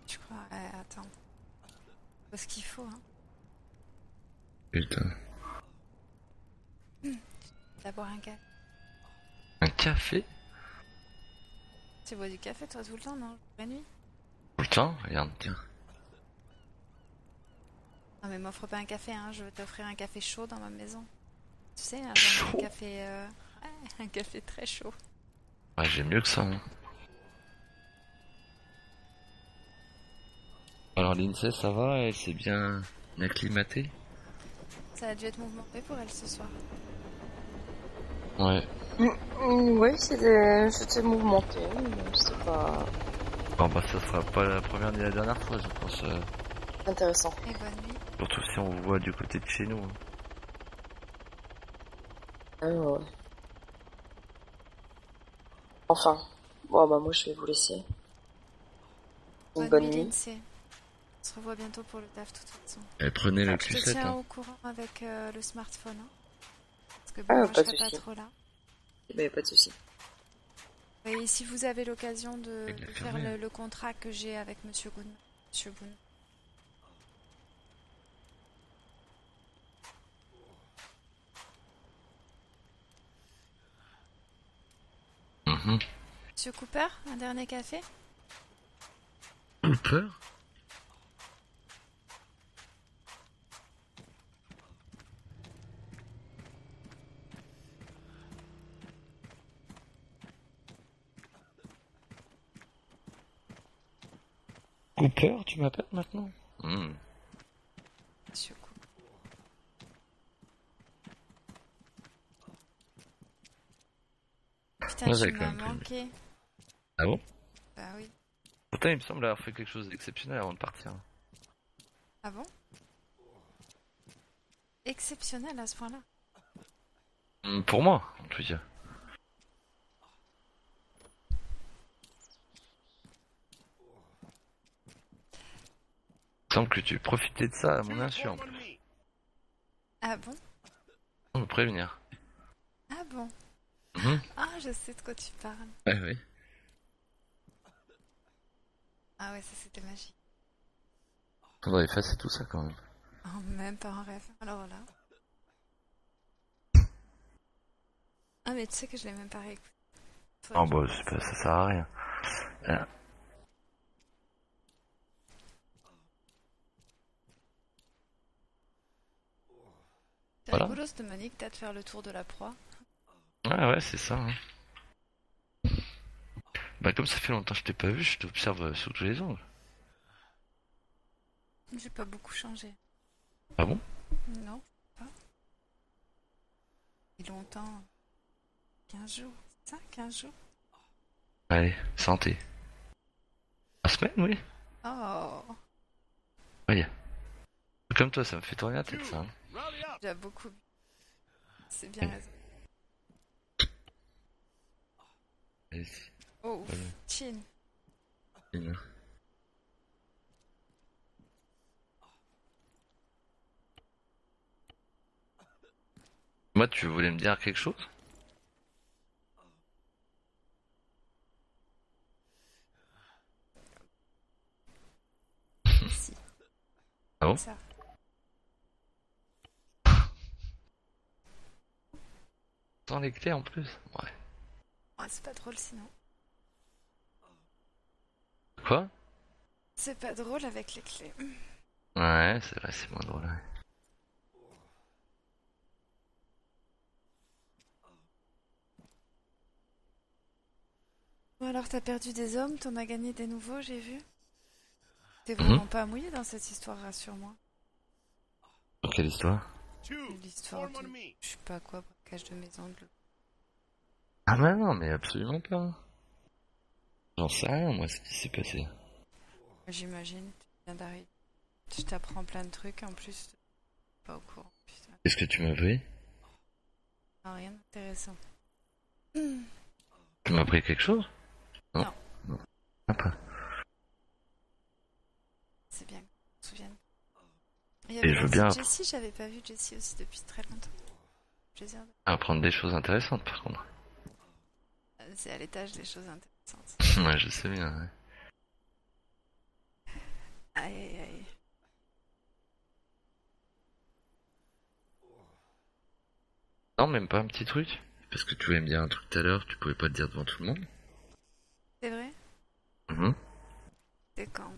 Je crois. Attends. Faut ce qu'il faut, hein. Putain. D'abord un café. Un café? Tu bois du café, toi, tout le temps, non? La nuit? Tout le temps? Regarde, tiens. Non, mais m'offre pas un café, hein. Je vais t'offrir un café chaud dans ma maison. Tu sais, un Chaud? café. Ouais, un café très chaud. Ouais, j'ai mieux que ça. Hein. Alors l'INSEE, ça va? Elle s'est bien acclimatée? Ça a dû être mouvementé pour elle ce soir. Ouais. Oui, c'était mouvementé, mais c'était pas Bon bah ça sera pas la première ni la dernière fois, je pense. intéressant. Et bonne nuit. Surtout si on vous voit du côté de chez nous. Hein. Ah, ouais. Enfin, bon, bah moi je vais vous laisser. Une bonne nuit. Lindsay. On se revoit bientôt pour le taf, de toute façon. Et prenez le Je te Q7. tiens Hein. au courant avec le smartphone. Hein. Parce que bon, Ah, moi, pas je de serai pas souci. trop là. Bah, pas de souci. Et si vous avez l'occasion de Avec la faire fermée. le contrat que j'ai avec Monsieur Goodman. Monsieur Boone. Mhm. Monsieur Cooper, un dernier café? Cooper? Cooper, tu m'appelles maintenant? Monsieur Cooper. Putain, Ouais, tu j'avais quand m'as même pris le- manqué. Ah bon? Bah oui. Pourtant, il me semble avoir fait quelque chose d'exceptionnel avant de partir. Ah bon? Exceptionnel à ce point-là. Pour moi, en tout cas. Il semble que tu profitais de ça à mon insu en plus. Ah bon? Sans me prévenir. Ah bon? Mhm. Ah, je sais de quoi tu parles. Ouais, ouais. Ah ouais, ça c'était magique. Faudrait effacer tout ça quand même. Oh, même pas un rêve. Alors là. Ah mais tu sais que je l'ai même pas réécouté. Oh bah, c'est pas, ça sert à rien. C'est Voilà. rigolo cette Monique, t'as de faire le tour de la proie. Ouais, c'est ça. Hein. Bah, comme ça fait longtemps que je t'ai pas vu, je t'observe sous tous les angles. J'ai pas beaucoup changé. Ah bon? Non, pas. Et longtemps. 15 jours. C'est ça, 15 jours? Allez, santé. La semaine, oui. Oh, Oui. Comme toi, ça me fait tourner la tête, ça. Hein. j'ai beaucoup bu. C'est bien raison. Allez, Oh, ouf. Allez. Chin. Une. Moi, tu voulais me dire quelque chose? Si. Ah bon? Ça. Sans les clés en plus? Ouais. Ouais, c'est pas drôle sinon. Quoi? C'est pas drôle avec les clés. Ouais, c'est vrai, c'est moins drôle. Ouais. Bon alors t'as perdu des hommes, t'en as gagné des nouveaux, j'ai vu. T'es Mhm. vraiment pas mouillé dans cette histoire, rassure-moi. Quelle histoire? L'histoire de, je sais pas quoi, braquage de maison. Ah bah non, mais absolument pas. J'en sais rien, moi, ce qui s'est passé. J'imagine, tu viens d'arriver. Je t'apprends plein de trucs en plus. Pas au courant, putain. Qu'est-ce que tu m'as pris? Ah, rien d'intéressant. Tu m'as pris quelque chose? Non. Non. Ah, pas. C'est bien que je me souvienne. Et je veux bien Jessie, j'avais pas vu Jessie aussi depuis très longtemps. Plaisir. apprendre des choses intéressantes par contre. C'est à l'étage des choses intéressantes. Ouais, je sais bien, ouais. Aïe aïe aïe. Non, même pas un petit truc? Parce que tu voulais me dire un truc tout à l'heure, tu pouvais pas le dire devant tout le monde? C'est vrai? Mhm. C'est quand?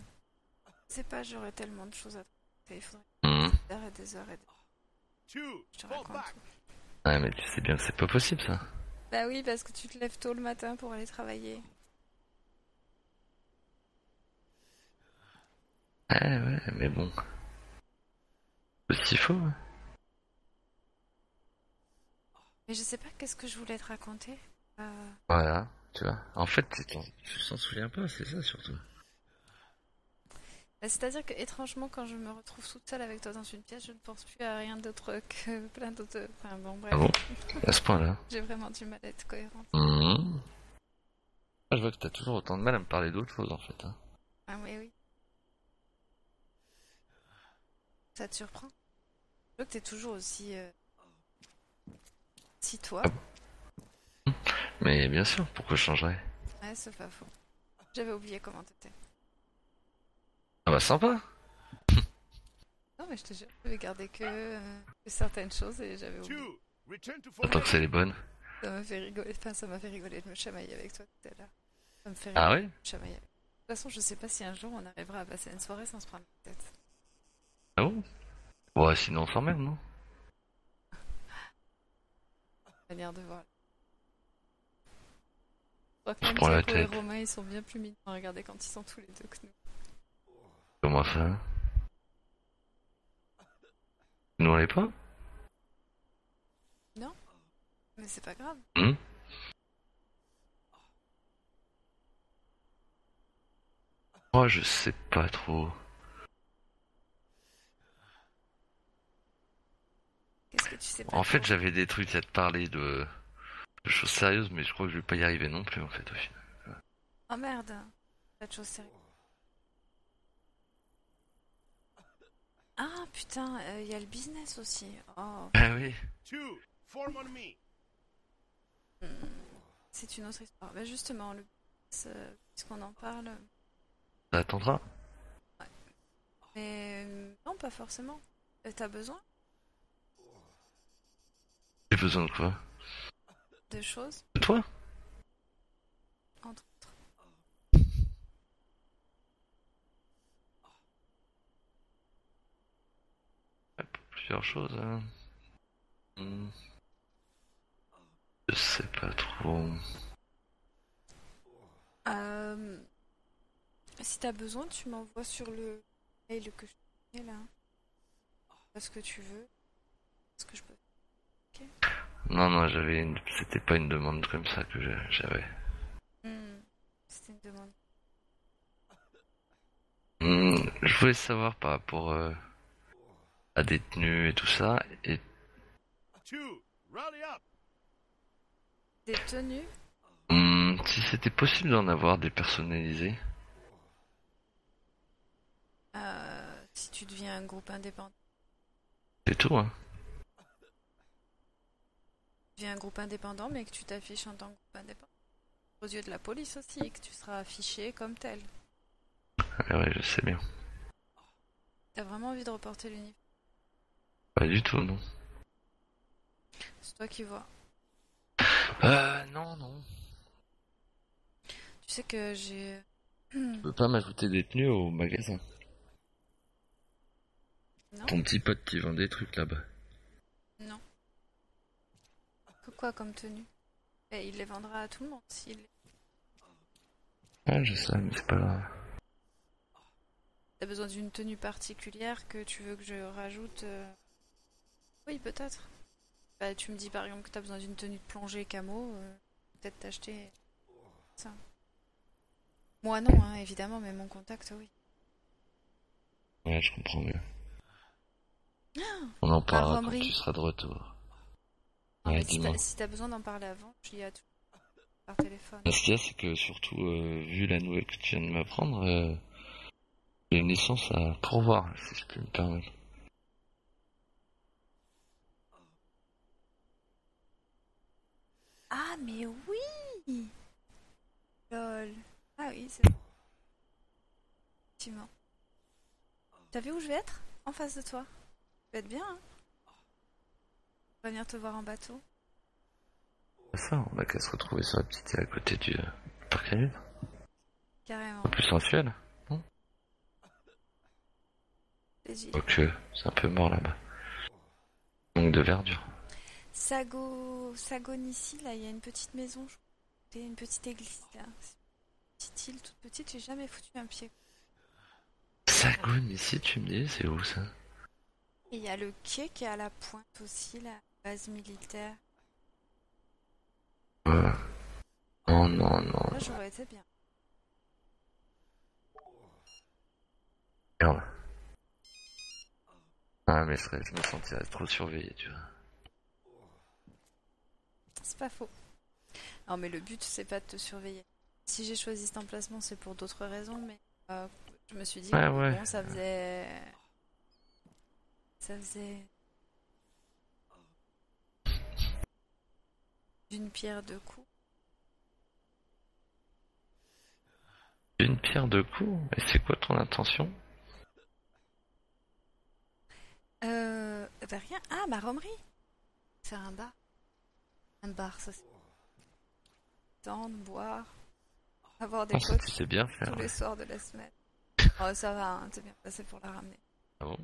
C'est pas, j'aurais tellement de choses à te raconter. Il faudrait Mhm. des heures et des heures et des heures. Je te raconte tout. Ouais, mais tu sais bien que c'est pas possible ça. Bah oui, parce que tu te lèves tôt le matin pour aller travailler. Ouais, mais bon. S'il faut. Ouais. Mais je sais pas qu'est-ce que je voulais te raconter. Voilà, tu vois. En fait, tu t'en souviens pas, c'est ça surtout. C'est-à-dire que étrangement, quand je me retrouve toute seule avec toi dans une pièce, je ne pense plus à rien d'autre que plein d'autres. Enfin bon, bref. Ah bon? À ce point-là? J'ai vraiment du mal à être cohérente. Mhm. Ah, je vois que t'as toujours autant de mal à me parler d'autre chose en fait. Hein. Ah oui, oui. Ça te surprend? Je vois que t'es toujours aussi... si toi. Mais bien sûr, pourquoi je changerais? Ouais, c'est pas faux. J'avais oublié comment t'étais. Ah bah sympa! Non mais je te jure, j'avais gardé que certaines choses et j'avais oublié. Tant que c'est les bonnes. Ça m'a fait rigoler, enfin ça m'a fait rigoler de me chamailler avec toi tout à l'heure. Ça me fait Ah rigoler ouais? de me chamailler. De toute façon, je sais pas si un jour on arrivera à passer une soirée sans se prendre la tête. Ah bon? Ouais, sinon on s'emmerde, non? Manière de voir. Je crois que On se même prend la Jaco et tête. Romain ils sont bien plus mignons à regarder quand ils sont tous les deux que nous. Comment ça? Nous on l'est pas? Non? Mais c'est pas grave. Hmm. Moi je sais pas trop. Qu'est-ce que tu sais pas En fait trop? j'avais des trucs à te parler de choses sérieuses mais je crois que je vais pas y arriver non plus en fait au final. Oh merde! Pas de choses sérieuses. Ah putain, il y a le business aussi. Oh. Ah oui. C'est une autre histoire. Bah justement, le business, puisqu'on en parle. Ça attendra? Mais non, pas forcément. T'as besoin J'ai besoin de quoi? de choses, De toi? entre autres. Plusieurs choses. Hein. Hmm. Je sais pas trop. Si t'as besoin, tu m'envoies sur le mail que je t'ai là. Pas ce que tu veux. Ce que je peux. Non, c'était pas une demande comme ça que j'avais. C'était une demande. Je voulais savoir par rapport à des tenues et tout ça. Et Des tenues si c'était possible d'en avoir des personnalisées. si tu deviens un groupe indépendant. C'est tout, hein. tu deviens un groupe indépendant, mais que tu t'affiches en tant que groupe indépendant. Aux yeux de la police aussi, et que tu seras affiché comme tel. Ouais, je sais bien. T'as vraiment envie de reporter l'uniforme? Pas du tout, non. C'est toi qui vois. Non. Tu sais que j'ai... Tu peux pas m'ajouter des tenues au magasin. Non. Ton petit pote qui vend des trucs là-bas. Non. Quoi comme tenue? Et il les vendra à tout le monde s'il... Ouais, je sais, mais c'est pas grave. T'as besoin d'une tenue particulière que tu veux que je rajoute? Oui, peut-être. Bah, tu me dis par exemple que t'as besoin d'une tenue de plongée camo, peut-être t'acheter ça. Moi non, hein, évidemment, mais mon contact, oui. Ouais, je comprends mieux. On en parlera quand Romery. tu seras de retour. Non, Ouais, mais dis-moi. si t'as besoin d'en parler avant, je dis à tout par téléphone. Ce qu'il y a, c'est que surtout, vu la nouvelle que tu viens de m'apprendre, il y a une licence à pourvoir, si je puis me permettre. Ah, mais oui! Lol. Ah oui, c'est... Effectivement. T'as vu où je vais être? En face de toi. Ça va être bien, hein? On va venir te voir en bateau. C'est ça, on a qu'à se retrouver sur la petite île à côté du parc à vide. Carrément. Un peu plus sensuel, non? Plaisir. Quoique, c'est un peu mort là-bas. Manque de verdure. Sagonici, là, il y a une petite maison, je crois. Une petite église, là. C'est une petite île toute petite, j'ai jamais foutu un pied. Sagone, ici, tu me dis, c'est où ça? Et il y a le quai qui est à la pointe aussi, la base militaire. Non. Là, j'aurais été bien. Merde. Ah, mais je me sentirais trop surveillé, tu vois. C'est pas faux. Non, mais le but, c'est pas de te surveiller. Si j'ai choisi cet emplacement, c'est pour d'autres raisons, mais je me suis dit que Ouais. bon, ça faisait d'une pierre deux coups. Une pierre deux coups? Et c'est quoi ton intention? Bah rien. Ah, ma romerie. C'est un bar. Un bar, ça c'est... Tendre, boire, avoir des Ça, potes tu sais bien faire. tous les soirs de la semaine. Oh, ça va, hein, t'es bien passé pour la ramener. Ah bon?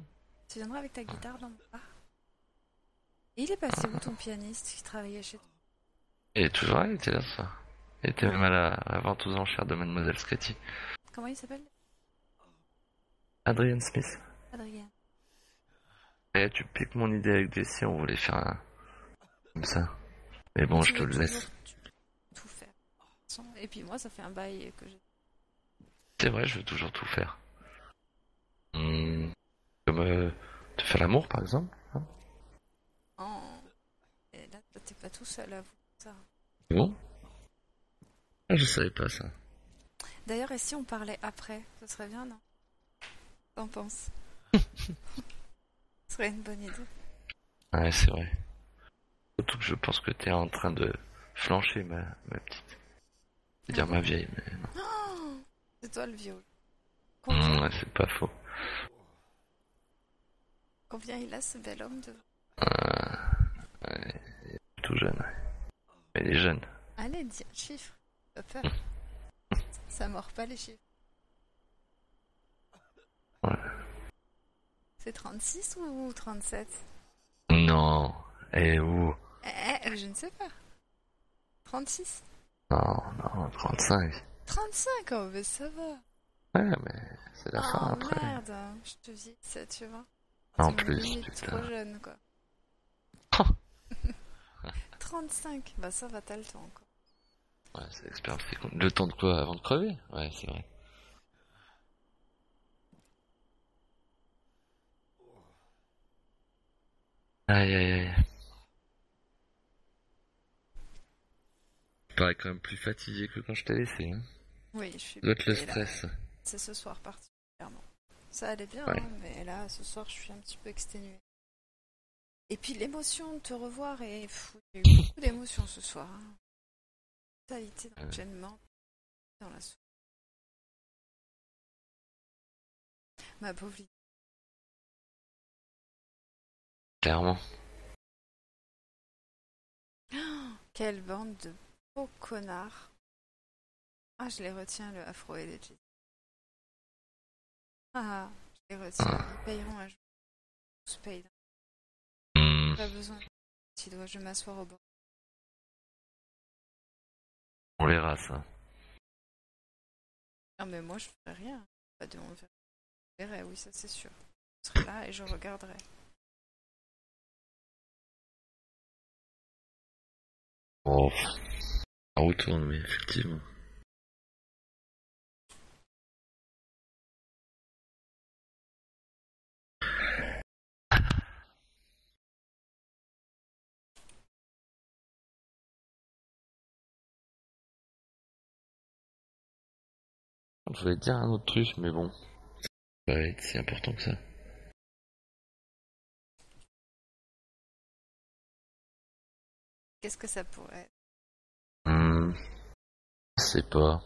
Tu viendras avec ta guitare dans mon bar? Et il est passé où ton pianiste qui travaillait chez toi? Il est toujours là, il était là, ça. Il était même à la vente aux enchères de Mademoiselle Scotty. Comment il s'appelle? Adrian Smith. Adrien. Eh, tu piques mon idée avec Jessie, on voulait faire un... comme ça. Mais bon, je te le laisse. Tout faire. Et puis moi, ça fait un bail que j'ai... C'est vrai, je veux toujours tout faire. Comme te faire l'amour, par exemple. Hein? Oh. Et là, t'es pas tout seul à vous, ça. C'est bon? Ah, je savais pas ça. D'ailleurs, et si on parlait après? Ce serait bien, non? T'en penses? Ce serait une bonne idée. Ouais, c'est vrai. Surtout que je pense que t'es en train de flancher, ma petite. C'est-à-dire ma vieille, mais non. Oh, c'est toi le viol. Ouais, c'est pas faux. Combien il a, ce bel homme de... Ouais, il est tout jeune, ouais. Mais il est jeune. Allez, dis un chiffre. Pas peur. Ça mord pas les chiffres. Ouais. C'est 36 ou 37? Non. Et où? Je ne sais pas. 36? Non, 35. 35, oh, mais ça va. Ouais, mais c'est la fin après. Merde, je te dis ça, tu vois. En C'est plus, limite putain. trop jeune, quoi. 35, bah ça va, t'as le temps, quoi. Ouais, c'est l'expérience qui compte. Le temps de quoi? Avant de crever? Ouais, c'est vrai. Aïe. Tu parais quand même plus fatigué que quand je t'ai laissé, hein. Oui, je suis... Doit être le et là, stress. c'est ce soir particulièrement. Ça allait bien, Ouais. hein, mais là, ce soir, je suis un petit peu exténuée. Et puis l'émotion de te revoir, et il y a eu beaucoup d'émotions ce soir. Hein. Totalité d'enchaînement dans la soupe. Ma pauvre Lydie. Clairement. Oh, quelle bande de beaux connards. Ah, je les retiens, le Afro et les J. Ah, je les retiens. Ils payeront un jour. Tous payent. Pas besoin. Si dois je m'asseoir au bord. On verra ça. Non, mais moi, je ferai rien. Pas de on verrai, oui, ça c'est sûr. Je serai là et je regarderai. Oh, ça retourne, mais effectivement. Je voulais te dire un autre truc, mais bon. Ça va être si important que ça. Qu'est-ce que ça pourrait être? Je sais pas.